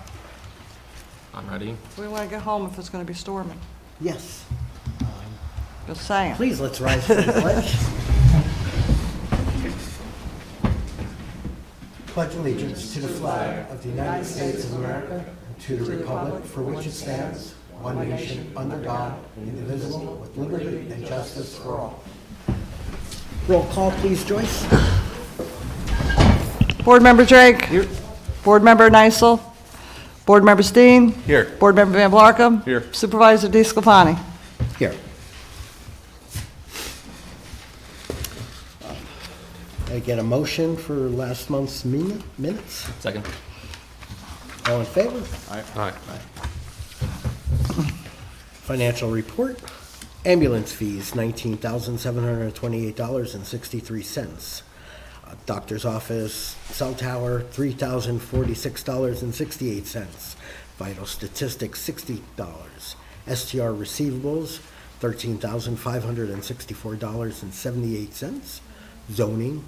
I'm ready. We want to get home if it's going to be storming. Yes. Just saying. Please, let's rise for the pledge. Pledge allegiance to the flag of the United States of America and to the republic for which it stands, one nation, under God, indivisible, with liberty and justice for all. Roll call, please, Joyce. Board Member Drake. Here. Board Member Nysel. Board Member Steen. Here. Board Member Van Blarkum. Here. Supervisor DeSclafani. Here. I get a motion for last month's minutes. Second. All in favor? Aye. Financial report. Ambulance fees, $19,728.63. Doctor's office, cell tower, $3,046.68. Vital statistics, $60. STR receivables, $13,564.78. Zoning,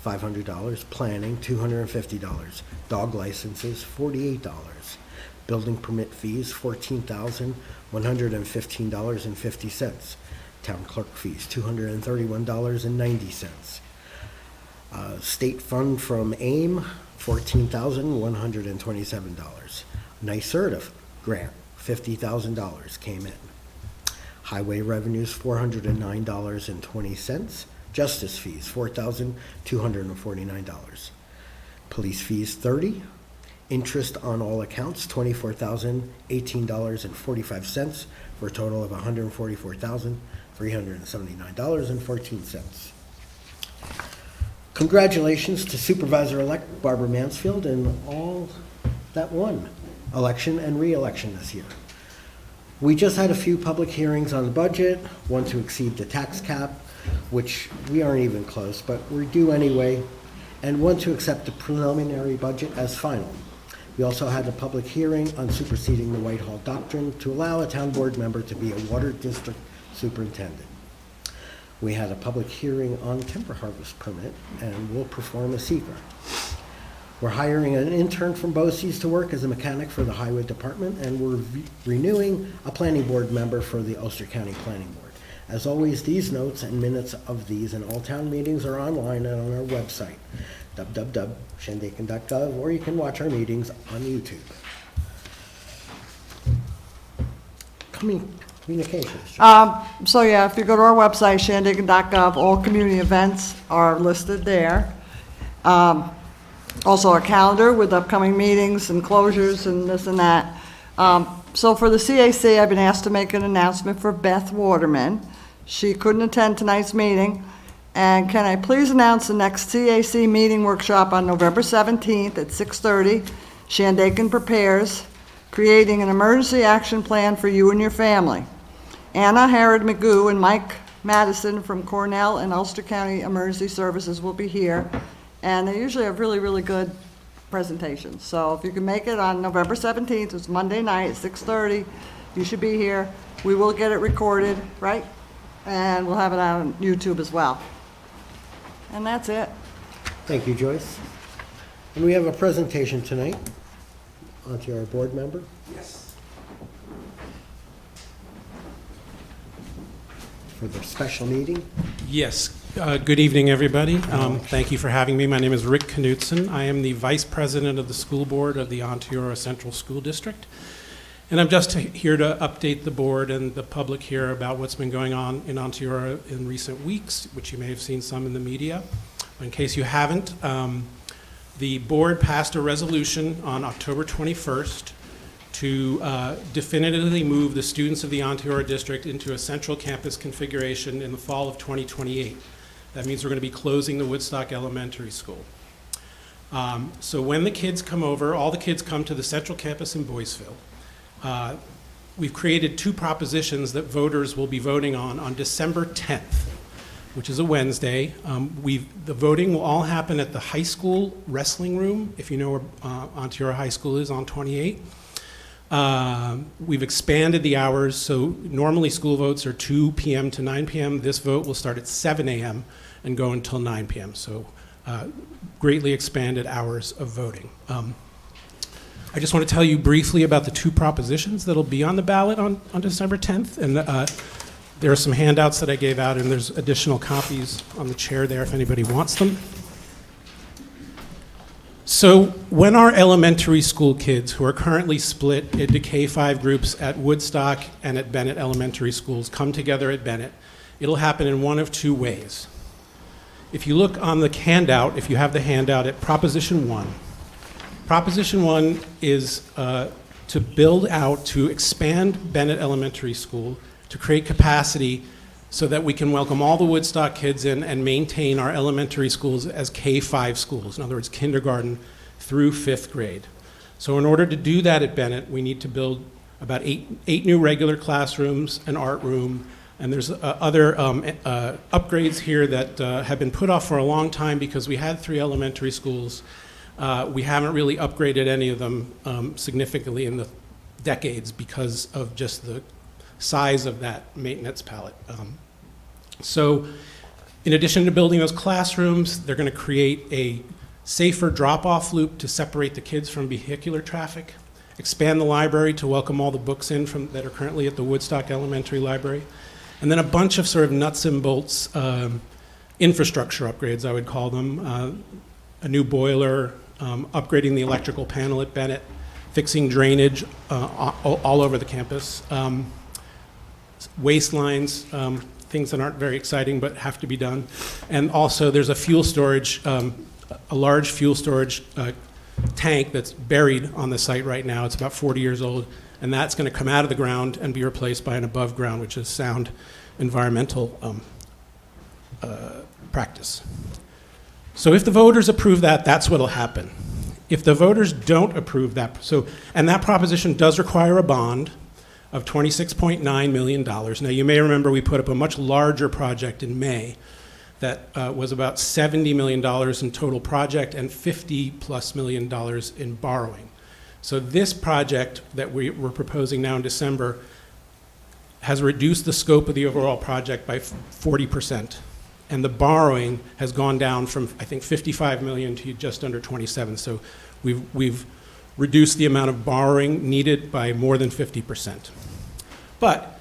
$500. Planning, $250. Dog licenses, $48. Building permit fees, $14,115.50. Town clerk fees, $231.90. State fund from AIM, $14,127. NYSERDA grant, $50,000 came in. Highway revenues, $409.20. Justice fees, $4,249. Police fees, $30. Interest on all accounts, $24,018.45 for a total of $144,379.14. Congratulations to Supervisor-elect Barbara Mansfield and all that won election and re-election this year. We just had a few public hearings on the budget, one to exceed the tax cap, which we aren't even close, but we're due anyway, and one to accept the preliminary budget as final. We also had a public hearing on superseding the Whitehall Doctrine to allow a town board member to be a water district superintendent. We had a public hearing on timber harvest permit, and we'll perform a secret. We're hiring an intern from BOCES to work as a mechanic for the highway department, and we're renewing a planning board member for the Ulster County Planning Board. As always, these notes and minutes of these and all town meetings are online and on our website, www.shandaken.gov, or you can watch our meetings on YouTube. Coming Communications. So yeah, if you go to our website, shandaken.gov, all community events are listed there. Also a calendar with upcoming meetings and closures and this and that. So for the CAC, I've been asked to make an announcement for Beth Waterman. She couldn't attend tonight's meeting. And can I please announce the next CAC meeting workshop on November 17th at 6:30? Shandaken Prepares, Creating an Emergency Action Plan for You and Your Family. Anna Harrod McGoo and Mike Madison from Cornell and Ulster County Emergency Services will be here. And they usually have really, really good presentations. So if you can make it on November 17th, it's Monday night at 6:30, you should be here. We will get it recorded, right? And we'll have it on YouTube as well. And that's it. Thank you, Joyce. And we have a presentation tonight. Onto our board member. Yes. For the special meeting. Yes. Good evening, everybody. Thank you for having me. My name is Rick Knutson. I am the Vice President of the School Board of the Onteora Central School District. And I'm just here to update the board and the public here about what's been going on in Onteora in recent weeks, which you may have seen some in the media. In case you haven't, the board passed a resolution on October 21st to definitively move the students of the Onteora District into a central campus configuration in the fall of 2028. That means we're going to be closing the Woodstock Elementary School. So when the kids come over, all the kids come to the central campus in Boyceville. We've created two propositions that voters will be voting on December 10th, which is a Wednesday. The voting will all happen at the high school wrestling room, if you know where Onteora High School is, on 28. We've expanded the hours, so normally school votes are 2 p.m. to 9 p.m. This vote will start at 7 a.m. and go until 9 p.m., so greatly expanded hours of voting. I just want to tell you briefly about the two propositions that'll be on the ballot on December 10th. And there are some handouts that I gave out, and there's additional copies on the chair there if anybody wants them. So when our elementary school kids, who are currently split into K-5 groups at Woodstock and at Bennett Elementary Schools, come together at Bennett, it'll happen in one of two ways. If you look on the handout, if you have the handout at Proposition 1, Proposition 1 is to build out, to expand Bennett Elementary School, to create capacity so that we can welcome all the Woodstock kids in and maintain our elementary schools as K-5 schools, in other words, kindergarten through 5th grade. So in order to do that at Bennett, we need to build about eight new regular classrooms, an art room, and there's other upgrades here that have been put off for a long time because we had 3 elementary schools. We haven't really upgraded any of them significantly in the decades because of just the size of that maintenance palette. So in addition to building those classrooms, they're going to create a safer drop-off loop to separate the kids from vehicular traffic, expand the library to welcome all the books in that are currently at the Woodstock Elementary Library, and then a bunch of sort of nuts and bolts infrastructure upgrades, I would call them. A new boiler, upgrading the electrical panel at Bennett, fixing drainage all over the campus, waste lines, things that aren't very exciting but have to be done. And also there's a fuel storage, a large fuel storage tank that's buried on the site right now. It's about 40 years old, and that's going to come out of the ground and be replaced by an above ground, which is sound environmental practice. So if the voters approve that, that's what'll happen. If the voters don't approve that, and that proposition does require a bond of $26.9 million. Now you may remember we put up a much larger project in May that was about $70 million in total project and $50+ million in borrowing. So this project that we're proposing now in December has reduced the scope of the overall project by 40%. And the borrowing has gone down from, I think, 55 million to just under 27. So we've reduced the amount of borrowing needed by more than 50%. But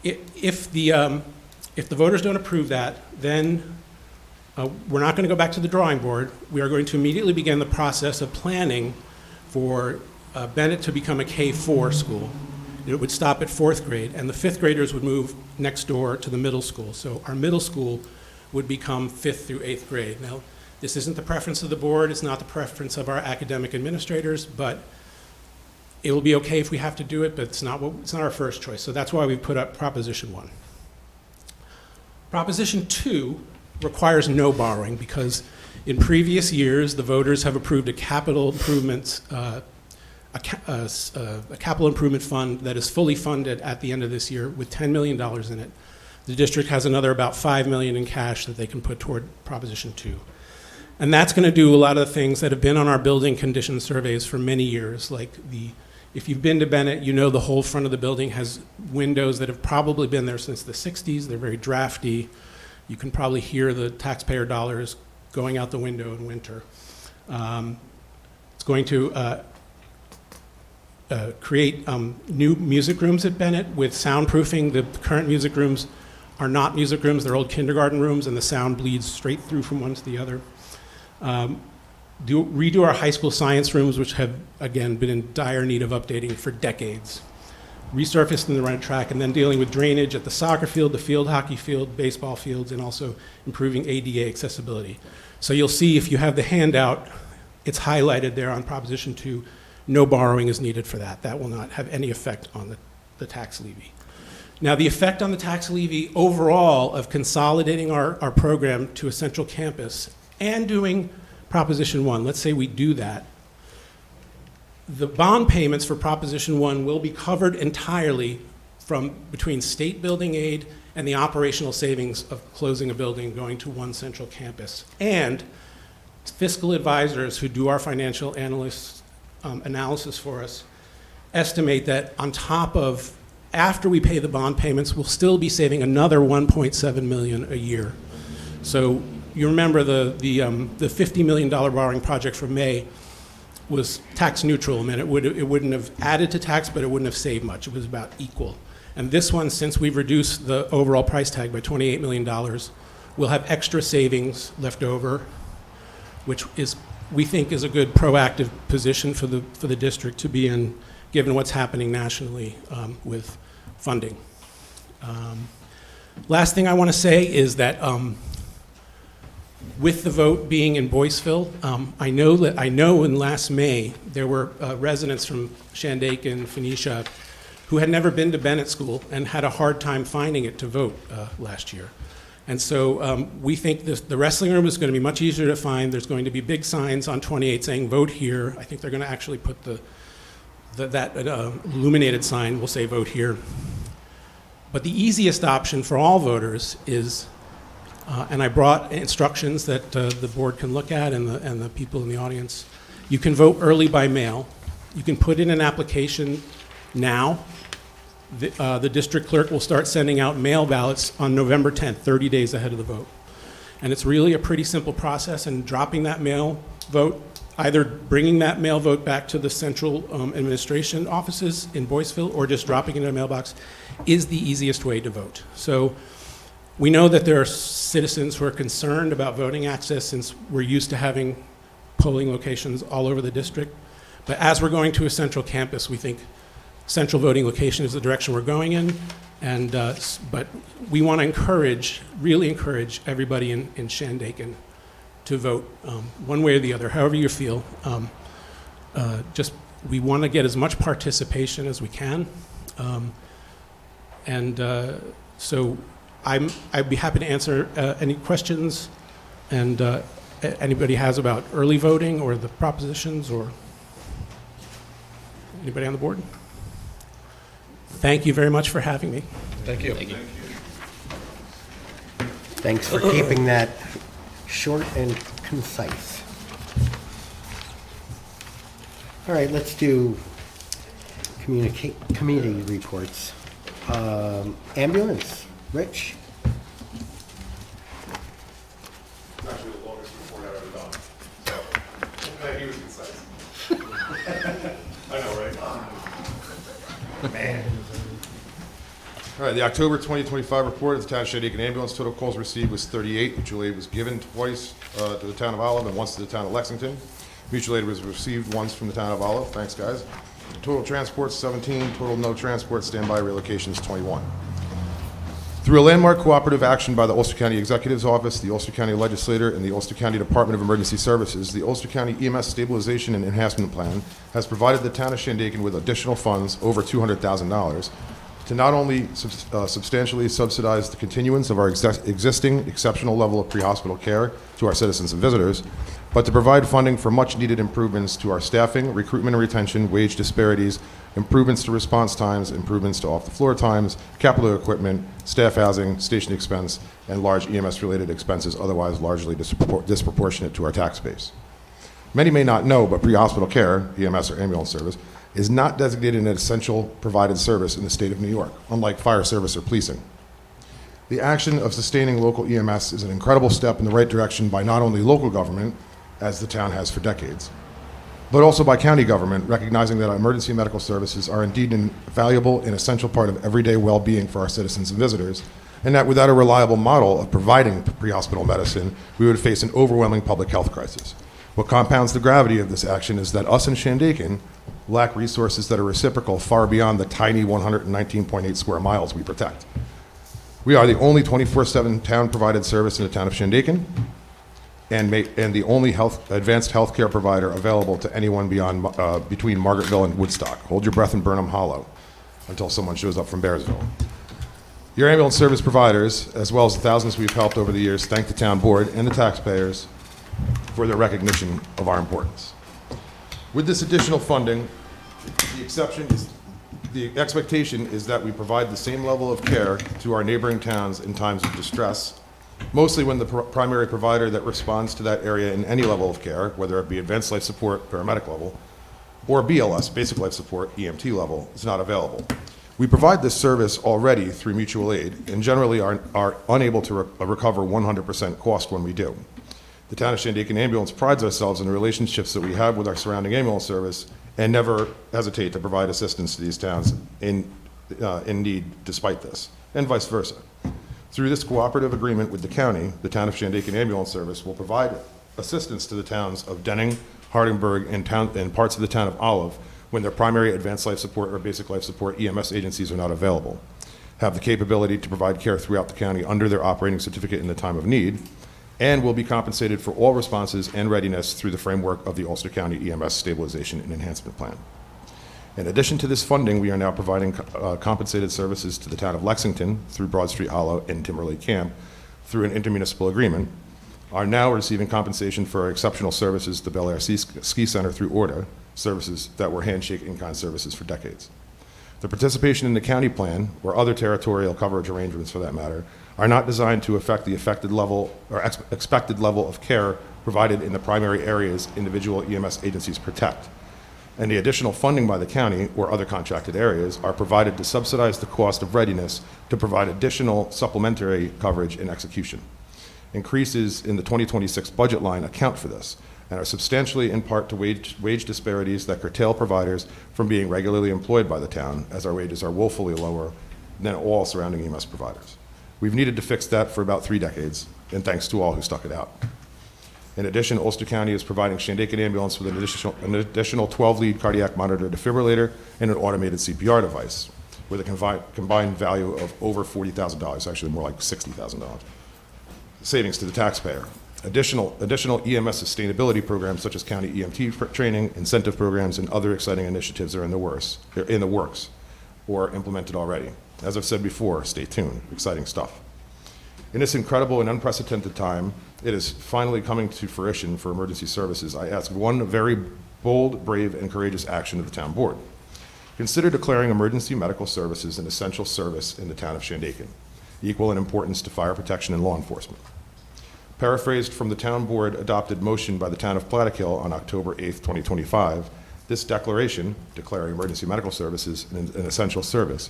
if the voters don't approve that, then we're not going to go back to the drawing board. We are going to immediately begin the process of planning for Bennett to become a K-4 school. It would stop at 4th grade, and the 5th graders would move next door to the middle school. So our middle school would become 5th through 8th grade. Now, this isn't the preference of the board, it's not the preference of our academic administrators, but it will be okay if we have to do it, but it's not our first choice. So that's why we put up Proposition 1. Proposition 2 requires no borrowing because in previous years, the voters have approved a capital improvement fund that is fully funded at the end of this year with $10 million in it. The district has another about $5 million in cash that they can put toward Proposition 2. And that's going to do a lot of the things that have been on our building condition surveys for many years, like if you've been to Bennett, you know the whole front of the building has windows that have probably been there since the 60s. They're very drafty. You can probably hear the taxpayer dollars going out the window in winter. It's going to create new music rooms at Bennett with soundproofing. The current music rooms are not music rooms, they're old kindergarten rooms, and the sound bleeds straight through from one to the other. Redo our high school science rooms, which have, again, been in dire need of updating for decades. Resurfacing the right track, and then dealing with drainage at the soccer field, the field hockey field, baseball fields, and also improving ADA accessibility. So you'll see if you have the handout, it's highlighted there on Proposition 2. No borrowing is needed for that. That will not have any effect on the tax levy. Now, the effect on the tax levy overall of consolidating our program to a central campus and doing Proposition 1, let's say we do that, the bond payments for Proposition 1 will be covered entirely from between state building aid and the operational savings of closing a building going to one central campus. And fiscal advisors who do our financial analysts analysis for us estimate that on top of, after we pay the bond payments, we'll still be saving another $1.7 million a year. So you remember the $50 million borrowing project for May was tax neutral. I mean, it wouldn't have added to tax, but it wouldn't have saved much. It was about equal. And this one, since we've reduced the overall price tag by $28 million, we'll have extra savings left over, which is, we think, is a good proactive position for the district to be in, given what's happening nationally with funding. Last thing I want to say is that with the vote being in Boyceville, I know in last May there were residents from Shandaken, Phoenicia, who had never been to Bennett School and had a hard time finding it to vote last year. And so we think the wrestling room is going to be much easier to find. There's going to be big signs on 28 saying vote here. I think they're going to actually put that illuminated sign will say vote here. But the easiest option for all voters is, and I brought instructions that the board can look at and the people in the audience. You can vote early by mail. You can put in an application now. The district clerk will start sending out mail ballots on November 10th, 30 days ahead of the vote. And it's really a pretty simple process, and dropping that mail vote, either bringing that mail vote back to the central administration offices in Boyceville or just dropping it in a mailbox, is the easiest way to vote. So we know that there are citizens who are concerned about voting access since we're used to having polling locations all over the district. But as we're going to a central campus, we think central voting location is the direction we're going in. And, but we want to really encourage everybody in Shandaken to vote one way or the other, however you feel. We want to get as much participation as we can. So I'd be happy to answer any questions and anybody has about early voting or the propositions, or anybody on the board. Thank you very much for having me. Thank you. Thank you. Thanks for keeping that short and concise. All right, let's do community reports. Ambulance, Rich? Actually, the longest report I've ever done. So, he was concise. I know, right? Man. All right, the October 2025 report of the Town of Shandaken Ambulance. Total calls received was 38. Mutual aid was given twice to the Town of Olive and once to the Town of Lexington. Mutual aid was received once from the Town of Olive. Thanks, guys. Total transports 17, total no transport standby relocations 21. Through a landmark cooperative action by the Ulster County Executive's Office, the Ulster County Legislature, and the Ulster County Department of Emergency Services, the Ulster County EMS Stabilization and Enhancement Plan has provided the town of Shandaken with additional funds, over $200,000, to not only substantially subsidize the continuance of our existing exceptional level of pre-hospital care to our citizens and visitors, but to provide funding for much-needed improvements to our staffing, recruitment and retention, wage disparities, improvements to response times, improvements to off-the-floor times, capital equipment, staff housing, station expense, and large EMS-related expenses otherwise largely disproportionate to our tax base. Many may not know, but pre-hospital care, EMS or ambulance service, is not designated an essential provided service in the state of New York, unlike fire service or policing. The action of sustaining local EMS is an incredible step in the right direction by not only local government, as the town has for decades, but also by county government, recognizing that emergency medical services are indeed a valuable and essential part of everyday well-being for our citizens and visitors, and that without a reliable model of providing pre-hospital medicine, we would face an overwhelming public health crisis. What compounds the gravity of this action is that us in Shandaken lack resources that are reciprocal far beyond the tiny 119.8 square miles we protect. We are the only 24/7 town-provided service in the town of Shandaken, and the only advanced healthcare provider available to anyone between Margaretville and Woodstock. Hold your breath and Burnham Hollow until someone shows up from Bearsville. Your ambulance service providers, as well as the thousands we've helped over the years, thank the town board and the taxpayers for their recognition of our importance. With this additional funding, the expectation is that we provide the same level of care to our neighboring towns in times of distress, mostly when the primary provider that responds to that area in any level of care, whether it be advanced life support, paramedic level, or BLS, basic life support, EMT level, is not available. We provide this service already through mutual aid and generally are unable to recover 100% cost when we do. The town of Shandaken Ambulance prides ourselves in the relationships that we have with our surrounding ambulance service and never hesitate to provide assistance to these towns in need despite this, and vice versa. Through this cooperative agreement with the county, the town of Shandaken Ambulance Service will provide assistance to the towns of Denning, Hardenburg, and parts of the town of Olive when their primary advanced life support or basic life support EMS agencies are not available, have the capability to provide care throughout the county under their operating certificate in the time of need, and will be compensated for all responses and readiness through the framework of the Ulster County EMS Stabilization and Enhancement Plan. In addition to this funding, we are now providing compensated services to the town of Lexington through Broad Street Hollow and Timberlake Camp through an intermunicipal agreement, are now receiving compensation for our exceptional services to Bel Air Ski Center through ORDA, services that were handshake in-kind services for decades. The participation in the county plan, or other territorial coverage arrangements for that matter, are not designed to affect the affected level or expected level of care provided in the primary areas individual EMS agencies protect. And the additional funding by the county or other contracted areas are provided to subsidize the cost of readiness to provide additional supplementary coverage and execution. Increases in the 2026 budget line account for this and are substantially in part to wage disparities that curtail providers from being regularly employed by the town, as our wages are woefully lower than all surrounding EMS providers. We've needed to fix that for about 3 decades, and thanks to all who stuck it out. In addition, Ulster County is providing Shandaken Ambulance with an additional 12-lead cardiac monitor defibrillator and an automated CPR device with a combined value of over $40,000, actually more like $60,000, savings to the taxpayer. Additional EMS sustainability programs such as county EMT training, incentive programs, and other exciting initiatives are in the works or implemented already. As I've said before, stay tuned. Exciting stuff. In this incredible and unprecedented time, it is finally coming to fruition for emergency services. I ask one very bold, brave, and courageous action of the town board. Consider declaring emergency medical services an essential service in the town of Shandaken, equal in importance to fire protection and law enforcement. Paraphrased from the town board adopted motion by the town of Plattekill on October 8th, 2025, this declaration, declaring emergency medical services an essential service,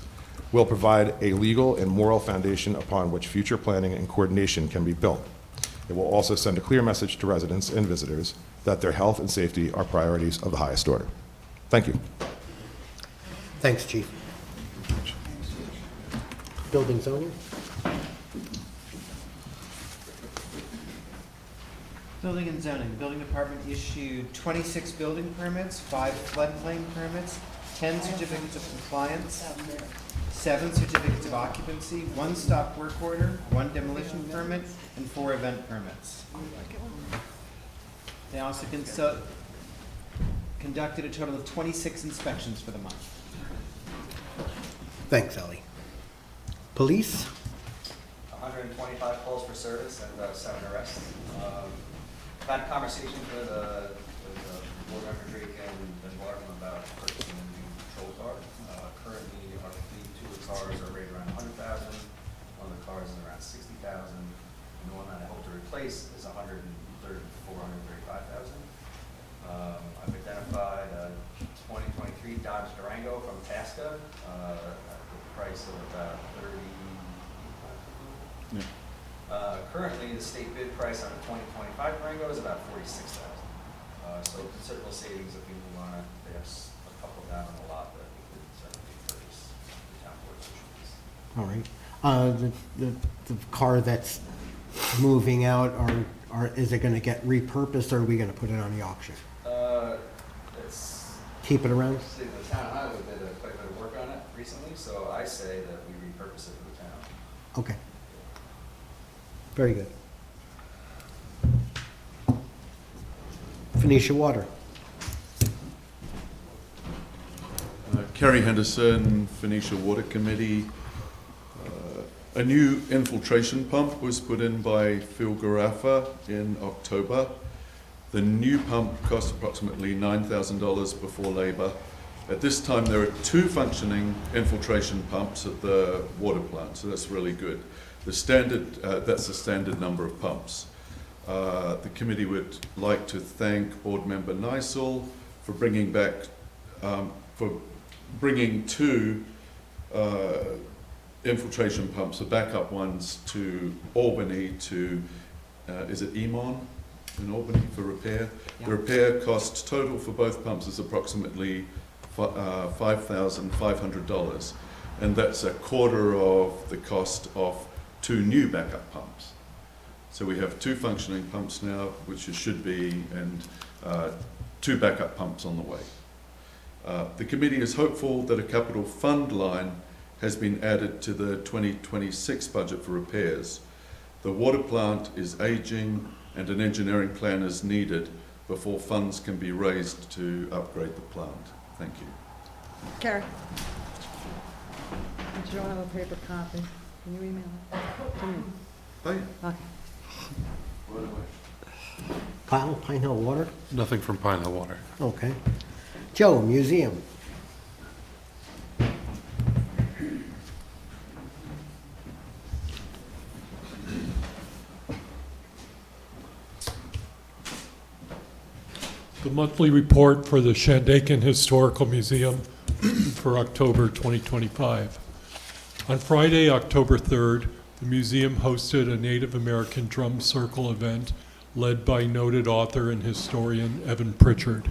will provide a legal and moral foundation upon which future planning and coordination can be built. It will also send a clear message to residents and visitors that their health and safety are priorities of the highest order. Thank you. Thanks, Chief. Building zoning? Building and zoning. The building department issued 26 building permits, 5 floodplain permits, 10 certificates of compliance, 7 certificates of occupancy, 1 stop work order, 1 demolition permit, and 4 event permits. They also conducted a total of 26 inspections for the month. Thanks, Ellie. Police? 125 calls for service and 7 arrests. I've had conversations with board member Drake and Barton about purchasing a new patrol car. Currently, our fleet, 2 of the cars are rated around 100,000. One of the cars is around 60,000. And the one that I hope to replace is 435,000. I've identified a 2023 Dodge Durango from Tasca at the price of about $35,000. Currently, the state bid price on a 2025 Durango is about $46,000. So considerable savings if we move on it. There's a couple down on the lot that we could certainly purchase the town board's issues. All right. The car that's moving out, is it going to get repurposed, or are we going to put it on the auction? It's Keep it around? the town highway did quite a bit of work on it recently, so I say that we repurpose it for the town. Okay. Very good. Phoenicia Water. Kerry Henderson, Phoenicia Water Committee. A new infiltration pump was put in by Phil Garafa in October. The new pump cost approximately $9,000 before labor. At this time, there are 2 functioning infiltration pumps at the water plant, so that's really good. That's the standard number of pumps. The committee would like to thank Board Member Nysel for bringing 2 infiltration pumps, the backup ones, to Albany to, is it Emon in Albany for repair? Yeah. The repair cost total for both pumps is approximately $5,500, and that's a quarter of the cost of 2 new backup pumps. So we have 2 functioning pumps now, which it should be, and 2 backup pumps on the way. The committee is hopeful that a capital fund line has been added to the 2026 budget for repairs. The water plant is aging, and an engineering plan is needed before funds can be raised to upgrade the plant. Thank you. Carrie? But you don't have a paper copy. Can you email it to me? Hey. Okay. Kyle, Pine Hill Water? Nothing from Pine Hill Water. Okay. Joe, Museum. The monthly report for the Shandaken Historical Museum for October 2025. On Friday, October 3rd, the museum hosted a Native American drum circle event led by noted author and historian Evan Pritchard.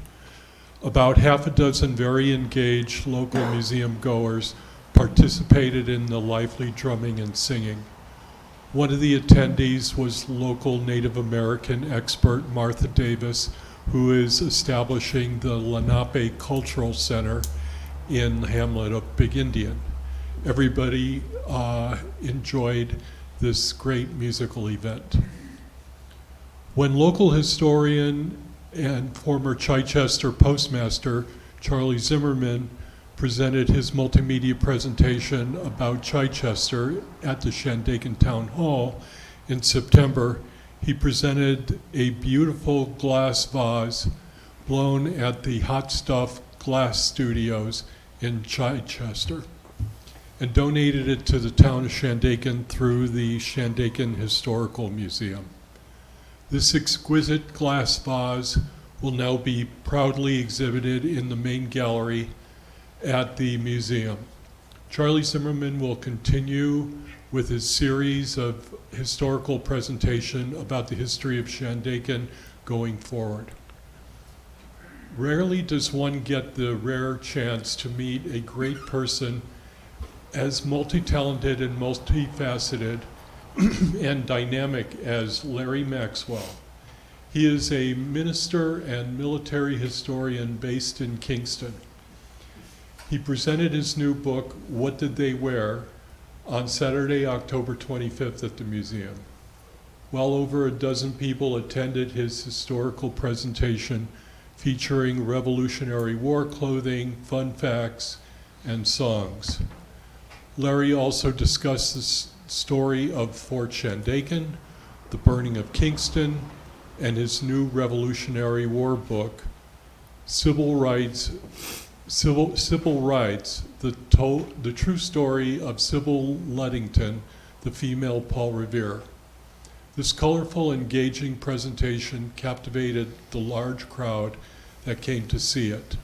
About half a dozen very engaged local museum goers participated in the lively drumming and singing. One of the attendees was local Native American expert Martha Davis, who is establishing the Lenape Cultural Center in the hamlet of Big Indian. Everybody enjoyed this great musical event. When local historian and former Chichester postmaster Charlie Zimmerman presented his multimedia presentation about Chichester at the Shandaken Town Hall in September, he presented a beautiful glass vase blown at the Hot Stuff Glass Studios in Chichester and donated it to the town of Shandaken through the Shandaken Historical Museum. This exquisite glass vase will now be proudly exhibited in the main gallery at the museum. Charlie Zimmerman will continue with his series of historical presentation about the history of Shandaken going forward. Rarely does one get the rare chance to meet a great person as multi-talented and multifaceted and dynamic as Larry Maxwell. He is a minister and military historian based in Kingston. He presented his new book, What Did They Wear?, on Saturday, October 25th at the museum. Well over a dozen people attended his historical presentation featuring Revolutionary War clothing, fun facts, and songs. Larry also discussed the story of Fort Shandaken, the burning of Kingston, and his new Revolutionary War book, Civil Rights, the true story of Sybil Ludington, the female Paul Revere. This colorful, engaging presentation captivated the large crowd that came to see it.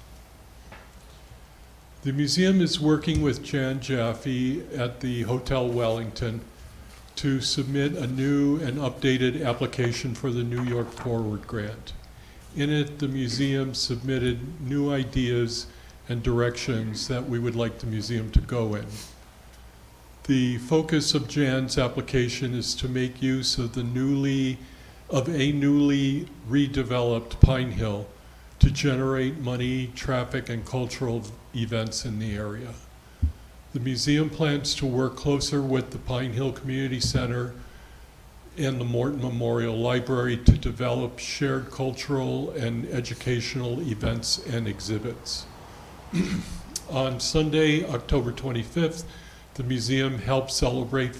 The museum is working with Jan Jaffe at the Hotel Wellington to submit a new and updated application for the New York Forward Grant. In it, the museum submitted new ideas and directions that we would like the museum to go in. The focus of Jan's application is to make use of a newly redeveloped Pine Hill to generate money, traffic, and cultural events in the area. The museum plans to work closer with the Pine Hill Community Center and the Morton Memorial Library to develop shared cultural and educational events and exhibits. On Sunday, October 25th, the museum helped celebrate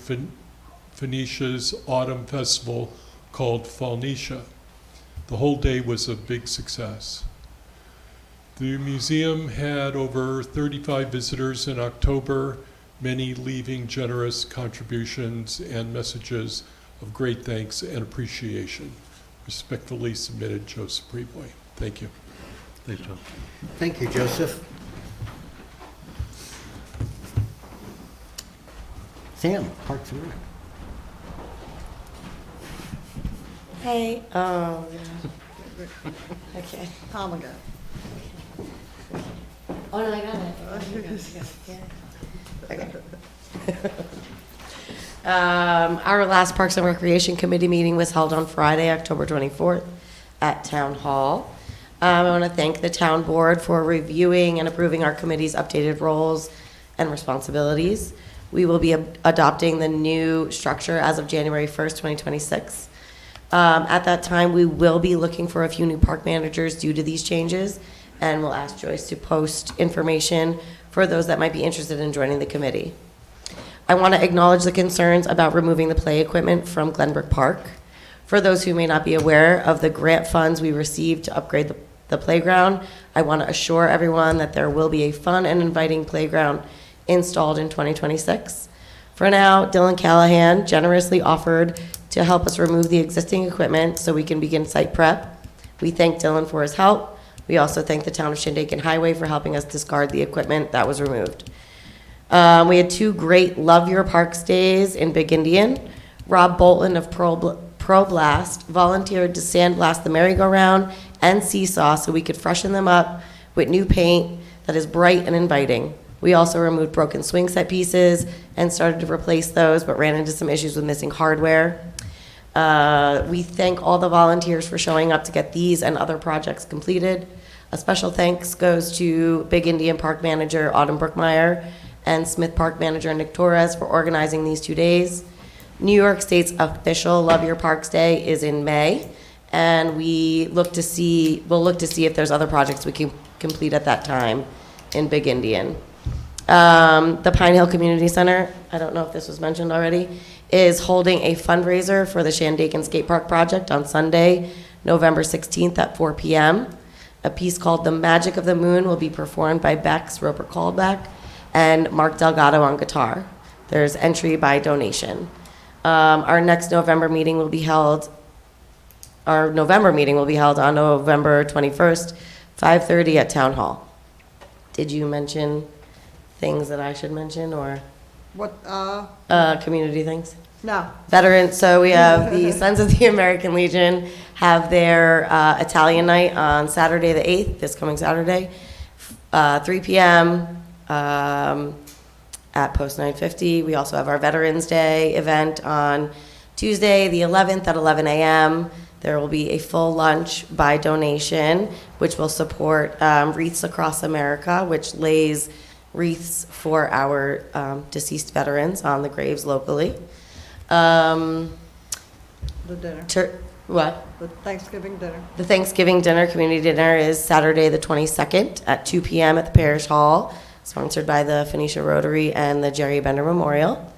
Phoenicia's autumn festival called Fallnicia. The whole day was a big success. The museum had over 35 visitors in October, many leaving generous contributions and messages of great thanks and appreciation. Respectfully submitted, Joseph Preboy. Thank you. Thanks, John. Thank you, Joseph. Sam, Parks and Rec. Hey, oh, yeah. Okay. Oh my God. Oh, no, I got it. Okay. Our last Parks and Recreation Committee meeting was held on Friday, October 24th at Town Hall. I want to thank the town board for reviewing and approving our committee's updated roles and responsibilities. We will be adopting the new structure as of January 1st, 2026. At that time, we will be looking for a few new park managers due to these changes, and we'll ask Joyce to post information for those that might be interested in joining the committee. I want to acknowledge the concerns about removing the play equipment from Glenbrook Park. For those who may not be aware of the grant funds we received to upgrade the playground, I want to assure everyone that there will be a fun and inviting playground installed in 2026. For now, Dylan Callahan generously offered to help us remove the existing equipment so we can begin site prep. We thank Dylan for his help. We also thank the town of Shandaken Highway for helping us discard the equipment that was removed. We had two great Love Your Parks days in Big Indian. Rob Bolton of Pro Blast volunteered to sandblast the merry-go-round and seesaw so we could freshen them up with new paint that is bright and inviting. We also removed broken swing set pieces and started to replace those, but ran into some issues with missing hardware. We thank all the volunteers for showing up to get these and other projects completed. A special thanks goes to Big Indian Park Manager Autumn Brookmeyer and Smith Park Manager Nick Torres for organizing these 2 days. New York State's official Love Your Parks Day is in May, and we'll look to see if there's other projects we can complete at that time in Big Indian. The Pine Hill Community Center, I don't know if this was mentioned already, is holding a fundraiser for the Shandaken Skate Park project on Sunday, November 16th at 4 p.m. A piece called The Magic of the Moon will be performed by Bex Roper Callback and Mark Delgado on guitar. There's entry by donation. Our November meeting will be held on November 21st, 5:30 at Town Hall. Did you mention things that I should mention, or What, community things? no. Veterans, so we have the Sons of the American Legion have their Italian night on Saturday the 8th, this coming Saturday, 3 p.m. At Post 950. We also have our Veterans Day event on Tuesday the 11th at 11 a.m. There will be a full lunch by donation, which will support Wreaths Across America, which lays wreaths for our deceased veterans on the graves locally. Um, The dinner, what? the Thanksgiving dinner. The Thanksgiving dinner, community dinner, is Saturday, the 22nd at 2 p.m. at the Parish Hall, sponsored by the Phoenicia Rotary and the Jerry Bender Memorial.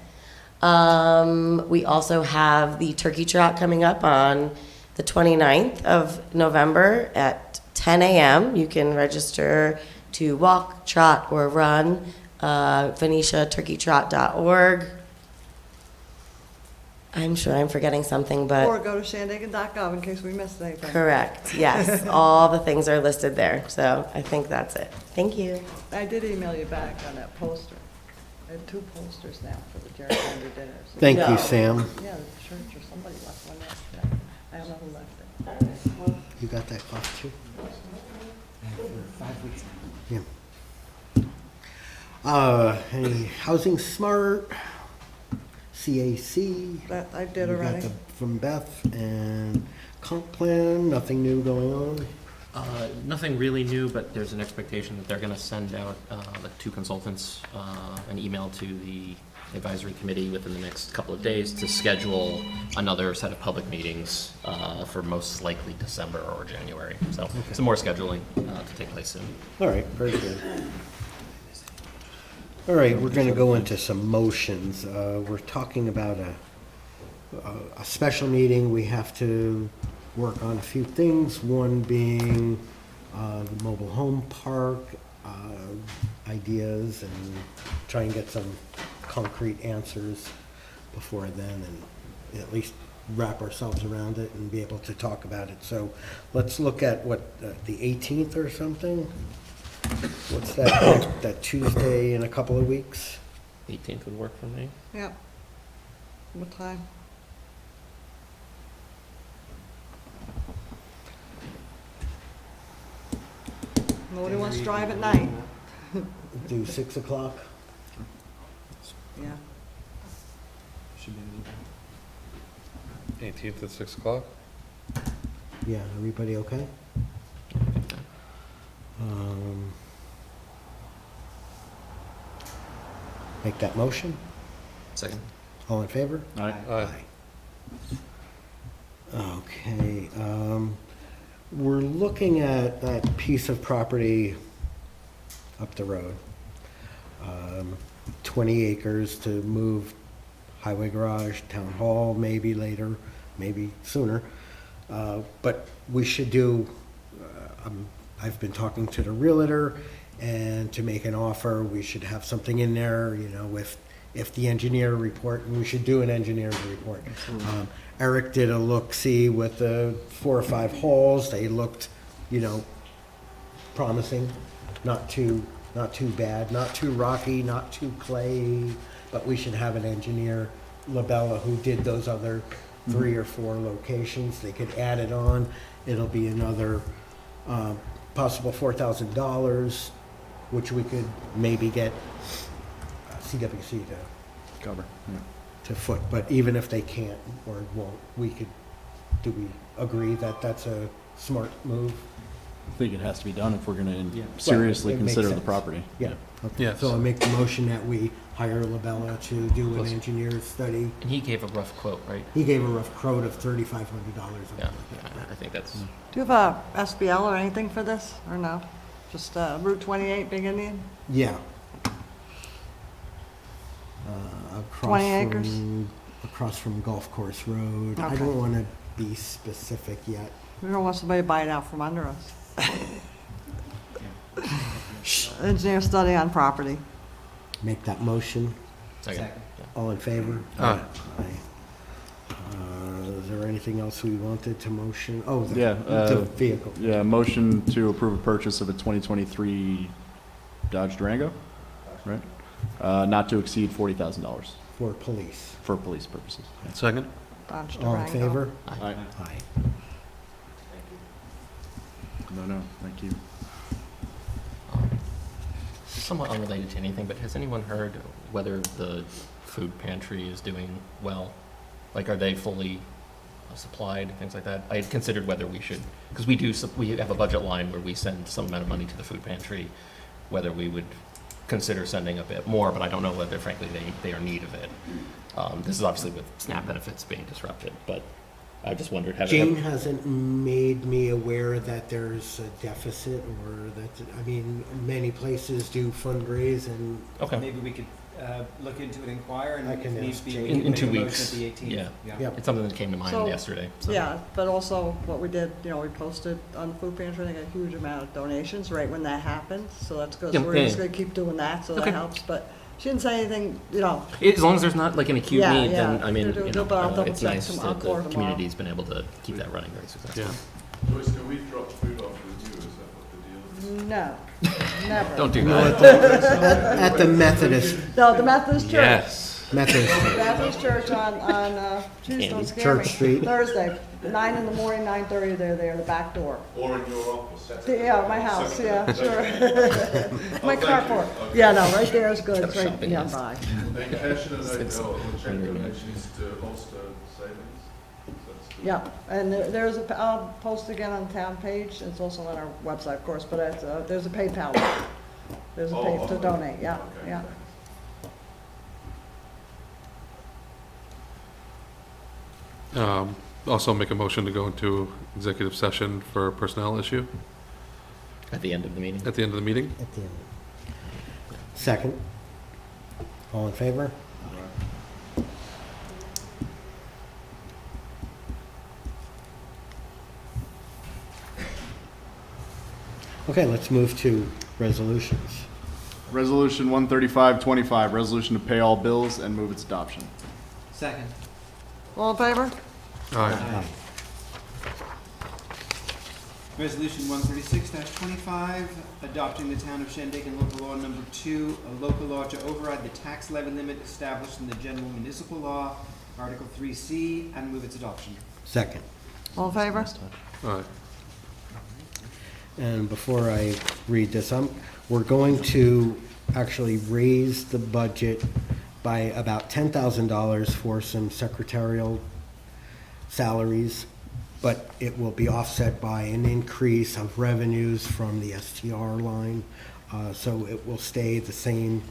We also have the turkey trot coming up on the 29th of November at 10 a.m. You can register to walk, trot, or run, PhoeniciaTurkeyTrot.org. I'm sure I'm forgetting something, but... Or go to shandaken.gov in case we missed anything. Correct, yes. All the things are listed there, so I think that's it. Thank you. I did email you back on that poster. I have 2 posters now for the Jerry Bender dinner. So- Thank No. you, Sam. Yeah, the church or somebody left one yesterday. I don't know who left it. You got that cloth too? 5 weeks. Yeah. Any Housing Smart, CAC? That I did We got already. From Beth and comp plan, nothing new going on? Nothing really new, but there's an expectation that they're going to send out the 2 consultants an email to the advisory committee within the next couple of days to schedule another set of public meetings for most likely December or January. So some more scheduling to take place soon. All right, very good. All right, we're going to go into some motions. We're talking about a special meeting. We have to work on a few things, one being the mobile home park ideas, and try and get some concrete answers before then, and at least wrap ourselves around it and be able to talk about it. So let's look at what, the 18th or something? What's that, that Tuesday in a couple of weeks? 18th would work for me. Yep. What time? Nobody wants to drive at night. Do 6 o'clock? Yeah. Should be able 18th at 6 o'clock? Yeah, everybody okay? Make that motion? Second. All in favor? Aye. Okay, we're looking at that piece of property up the road. 20 acres to move highway garage, town hall, maybe later, maybe sooner. But we should do, I've been talking to the realtor, and to make an offer, we should have something in there, you know, if the engineer report, and we should do an engineer's report. Eric did a look-see with the 4 or 5 holes. They looked, you know, promising, not too bad, not too rocky, not too clay, but we should have an engineer, Labella, who did those other 3 or 4 locations. They could add it on. It'll be another possible $4,000, which we could maybe get CWC to Cover. to foot, but even if they can't or won't, do we agree that that's a smart move? I think it has to be done if we're going Yeah. to seriously Well, it makes consider the sense. property. Yeah. Okay. Yes. So I make the motion that we hire Labella to do an engineer's study. And he gave a rough quote, right? He gave a rough quote of $3,500. Yeah, I think that's, Do you have a SBL or anything for this, or no? Just Route 28, Big Indian? Yeah. Across 20 acres? Across from Golf Course Road. I Okay. don't want to be specific yet. We don't want somebody to buy it out from under us. Engineer study on property. Make that motion. second. All in favor? Aye. Aye. Is there anything else we wanted to motion? Oh, Yeah, the vehicle. Yeah, motion to approve a purchase of a 2023 Dodge Durango, right? Not to exceed $40,000 For police. for police purposes. Second? Dodge All in Durango. favor? Aye. Aye. No, thank you. Somewhat unrelated to anything, but has anyone heard whether the food pantry is doing well? Like, are they fully supplied, things like that? I had considered whether we should, because we have a budget line where we send some amount of money to the food pantry, whether we would consider sending a bit more, but I don't know whether frankly they are in need of it. This is obviously with SNAP benefits being disrupted, but I just wondered, Jane hasn't made me aware that there's a deficit or that, I mean, many places do fundraise and. Okay. Maybe we could look into it, inquire, and I if can needs ask be, Jane. we in can make 2 a motion weeks. at the 18th. Yeah. It's something that came to mind So, yesterday. So. Yeah, but also what we did, you know, we posted on the food pantry, they got a huge amount of donations right when that happened, so that's good. So Yeah, we're yeah, just yeah. gonna keep doing that, so Okay. that helps, but she didn't say anything, you know. As long as there's not like an acute Yeah, need, yeah. then I mean, Do- you do- know, but I'll double it's check nice I'll that call her the tomorrow. community's been able to keep that running very successfully. Yeah. Joyce, can we drop food off with you? Is that what the deal is? No, never. Don't do No, that. at the Methodist, No, the Methodist Church. Yes. Methodist. Baptist Church on, geez, don't scare Church me. Street. Thursday, 9 in the morning, 9:30, they're there, the back door. Or in your office? Yeah, my house, yeah, sure. My thank you. carport. Okay. Yeah, no, right there is good, it's Got a right shopping nearby. They cash in and they It's- will check donations to Ulster Savings. That's good. Yeah, and there's a, I'll post again on the town page, it's also on our website, of course, but it's, there's a PayPal. There's a pay to okay. donate, yeah, Okay, yeah. thanks. Also make a motion to go into executive session for a personnel issue At the end of the meeting. at the end of the meeting. At the end. Second. All in favor? Okay, let's move to resolutions. Resolution 13525, resolution to pay all bills and move its adoption. Second. All in favor? Aye. Resolution 136-25, adopting the Town of Shandaken Local Law Number 2, a local law to override the tax levy limit established in the General Municipal Law, Article 3C, and move its adoption. Second. All in favor? Aye. And before I read this, we're going to actually raise the budget by about $10,000 for some secretarial salaries, but it will be offset by an increase of revenues from the STR line. So it will stay the same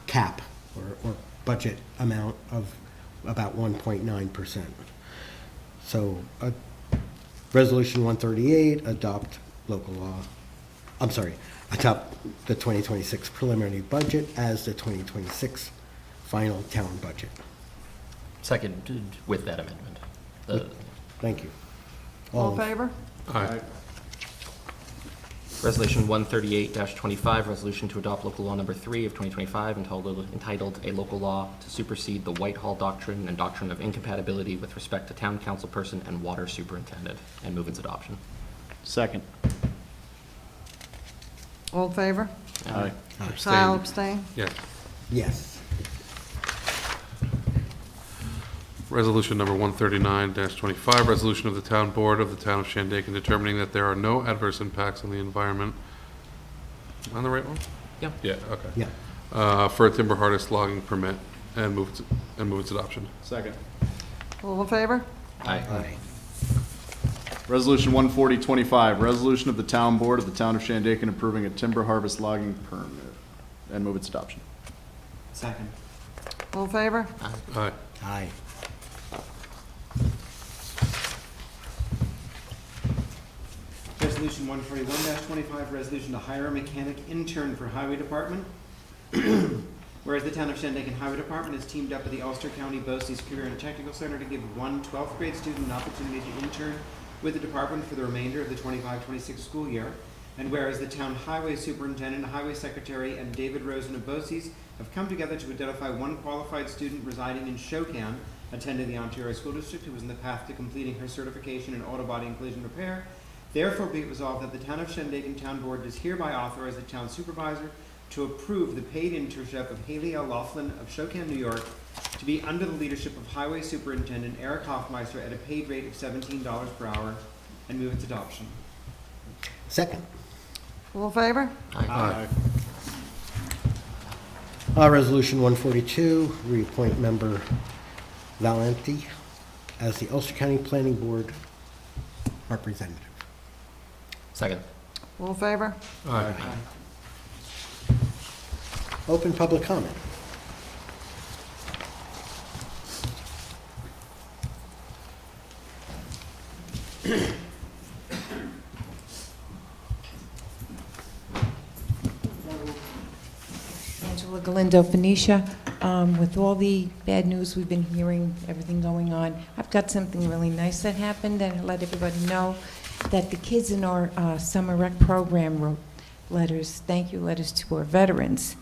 cap or budget amount of about 1.9%. So Resolution 138, adopt local law, adopt the 2026 preliminary budget as the 2026 final town budget. Seconded with that amendment. Thank you. All in favor? Aye. Resolution 138-25, resolution to adopt local law number 3 of 2025 entitled A Local Law to Supersede the Whitehall Doctrine and Doctrine of Incompatibility with respect to town councilperson and water superintendent, and move its adoption. Second. All in favor? Aye. Kyle abstain? Yes. Yes. Resolution number 139-25, resolution of the town board of the town of Shandaken determining that there are no adverse impacts on the environment. Am I on the right one? Yeah. Yeah, okay. Yeah. For a timber harvest logging permit and move its adoption. Second. All in favor? Aye. Aye. Resolution 14025, resolution of the town board of the town of Shandaken approving a timber harvest logging permit, and move its adoption. Second. All in favor? Aye. Aye. Resolution 141-25, resolution to hire a mechanic intern for Highway Department. Whereas the Town of Shandaken Highway Department has teamed up with the Ulster County BOCES Career and Technical Center to give one 12th grade student an opportunity to intern with the department for the remainder of the 25-26 school year. And whereas the Town Highway Superintendent, Highway Secretary, and David Rosen of BOCES have come together to identify one qualified student residing in Shandaken, attending the Ontario School District, who is in the path to completing her certification in auto body and collision repair. Therefore be it resolved that the Town of Shandaken Town Board does hereby authorize the Town Supervisor to approve the paid internship of Haley L. Laughlin of Shandaken, New York, to be under the leadership of Highway Superintendent Eric Hoffmeister at a paid rate of $17 per hour, and move its adoption. Second. All in favor? Aye. Resolution 142, reappoint member Valenti as the Ulster County Planning Board representative. Second. All in favor? Aye. Open public comment. Angela Galindo, Phoenicia. With all the bad news we've been hearing, everything going on, I've got something really nice that happened, and I'll let everybody know that the kids in our summer rec program wrote letters, thank you letters to our veterans.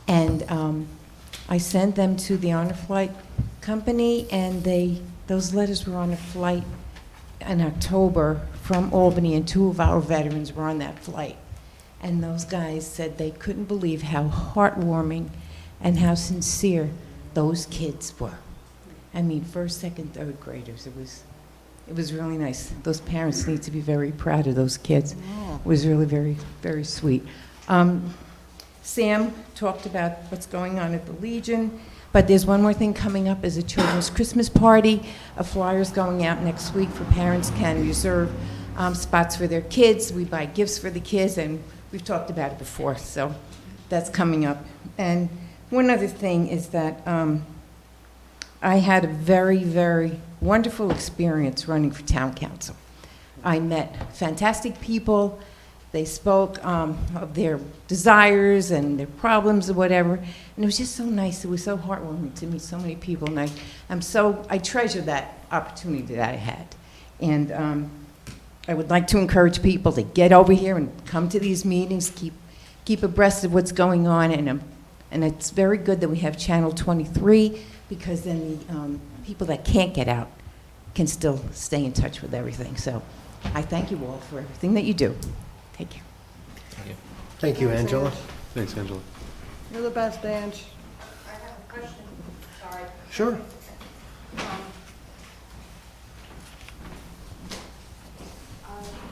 And I sent them to the Honor Flight Company, and those letters were on a flight in October from Albany, and 2 of our veterans were on that flight. And those guys said they couldn't believe how heartwarming and how sincere those kids were. I mean, first, second, third graders. It was really nice. Those parents need to be very proud of those kids. It was really very, very sweet. Sam talked about what's going on at the Legion, but there's one more thing coming up as a children's Christmas party. A flyer's going out next week for parents can reserve spots for their kids. We buy gifts for the kids, and we've talked about it before, so that's coming up. And one other thing is that I had a very, very wonderful experience running for town council. I met fantastic people. They spoke of their desires and their problems or whatever, and it was just so nice. It was so heartwarming to meet so many people, and I treasure that opportunity that I had. And I would like to encourage people to get over here and come to these meetings, keep abreast of what's going on, and it's very good that we have Channel 23, because then the people that can't get out can still stay in touch with everything. So I thank you all for everything that you do. Take care. Thank you. Thank you, Angela. Thanks, Angela. You're the best, Ange. I have a question, sorry. Sure.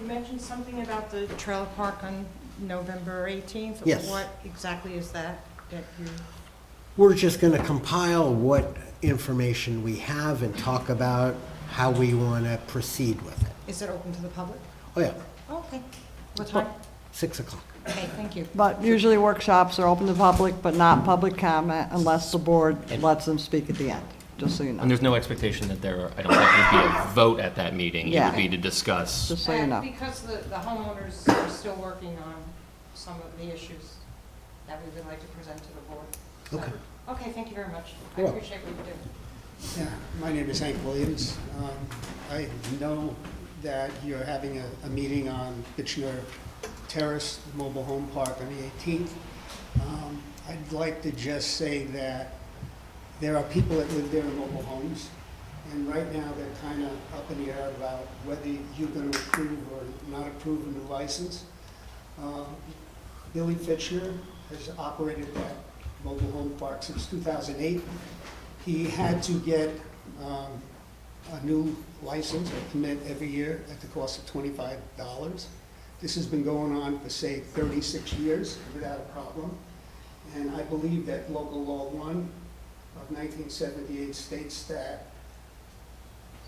You mentioned something about the trailer park on November 18th? Yes. What exactly is that you... We're just going to compile what information we have and talk about how we want to proceed with it. Is it open to the public? Oh, yeah, Okay. What time? 6 o'clock. Okay, thank you. But usually workshops are open to public, but not public comment unless the board lets them speak at the end, just so you know. And there's no expectation that I don't think there'd be a vote at that meeting. It Yeah. would be to discuss. Just so you know. Because the homeowners are still working on some of the issues that we would like to present to the board. So- Okay. Okay, thank you very much. I You're welcome. appreciate what you do. Yeah, my name is Hank Williams. I know that you're having a meeting on Kitchener Terrace Mobile Home Park on the 18th. I'd like to just say that there are people that live there in mobile homes, and right now they're kind of up in the air about whether you're going to approve or not approve a new license. Billy Fitchner has operated that mobile home park since 2008. He had to get a new license or permit every year at the cost of $25. This has been going on for, say, 36 years without a problem. And I believe that local law 1 of 1978 states that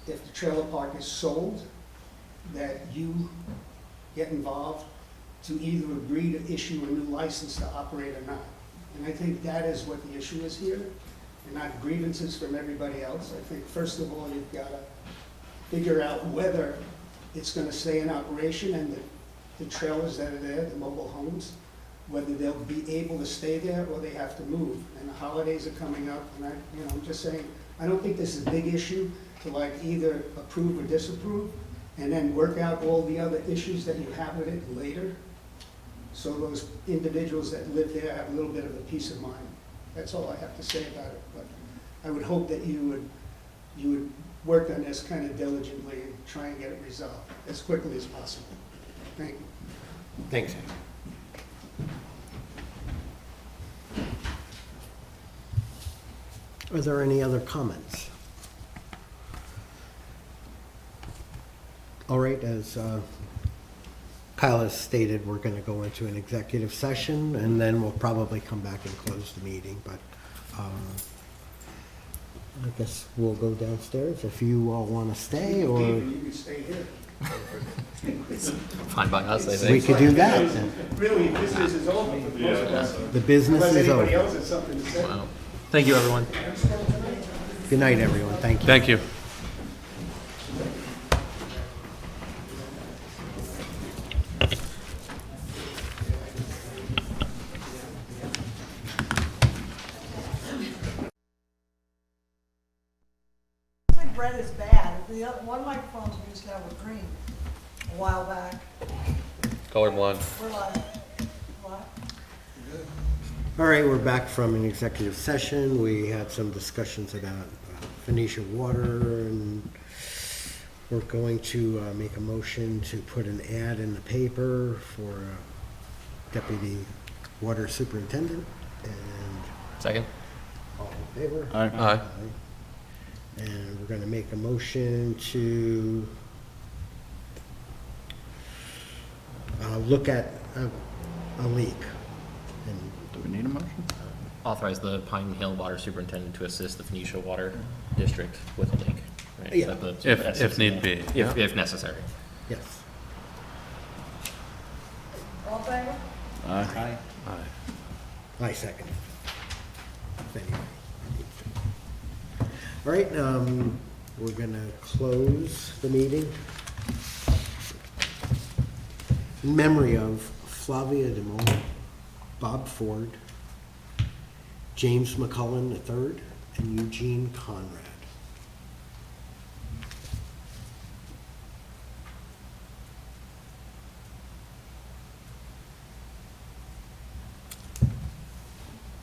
if the trailer park is sold, that you get involved to either agree to issue a new license to operate or not. And I think that is what the issue is here, and not grievances from everybody else. I think, first of all, you've got to figure out whether it's going to stay in operation, and the trailers that are there, the mobile homes, whether they'll be able to stay there or they have to move. And the holidays are coming up, and I'm just saying, I don't think this is a big issue to like either approve or disapprove, and then work out all the other issues that you have with it later. So those individuals that live there have a little bit of a peace of mind. That's all I have to say about it. But I would hope that you would work on this kind of diligently and try and get it resolved as quickly as possible. Thank you. Thanks. Are there any other comments? All right, as Kyle has stated, we're going to go into an executive session, and then we'll probably come back and close the meeting. But I guess we'll go downstairs if you all want to stay, or You can stay here. Fine by us, I think. we could do that. Really, business is over for most of us. The business Unless is anybody over. else has something to say. Wow. Thank you, everyone. Good night, everyone. Thank you. Thank you. I think red is bad. One of my phones we used to have was green a while back. Colorblind. We're like, what? All right, we're back from an executive session. We had some discussions about Phoenicia Water, and we're going to make a motion to put an ad in the paper for deputy water superintendent. And Second. all in favor? Aye. And we're going to make a motion to look at a leak. And Do we need a motion? Authorize the Pine Hill Water Superintendent to assist the Phoenicia Water District with a leak. Right? Yeah. Is that the essence If of need that? be. If necessary. yes. All in favor? Aye. I second. Anyway. All right, we're gonna close the meeting. In memory of Flavia DeMol, Bob Ford, James McCullen III, and Eugene Conrad.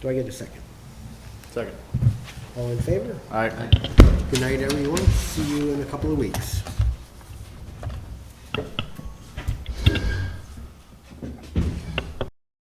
Do I get a second? Second. All in favor? Aye. Good night, everyone. See you in a couple of weeks.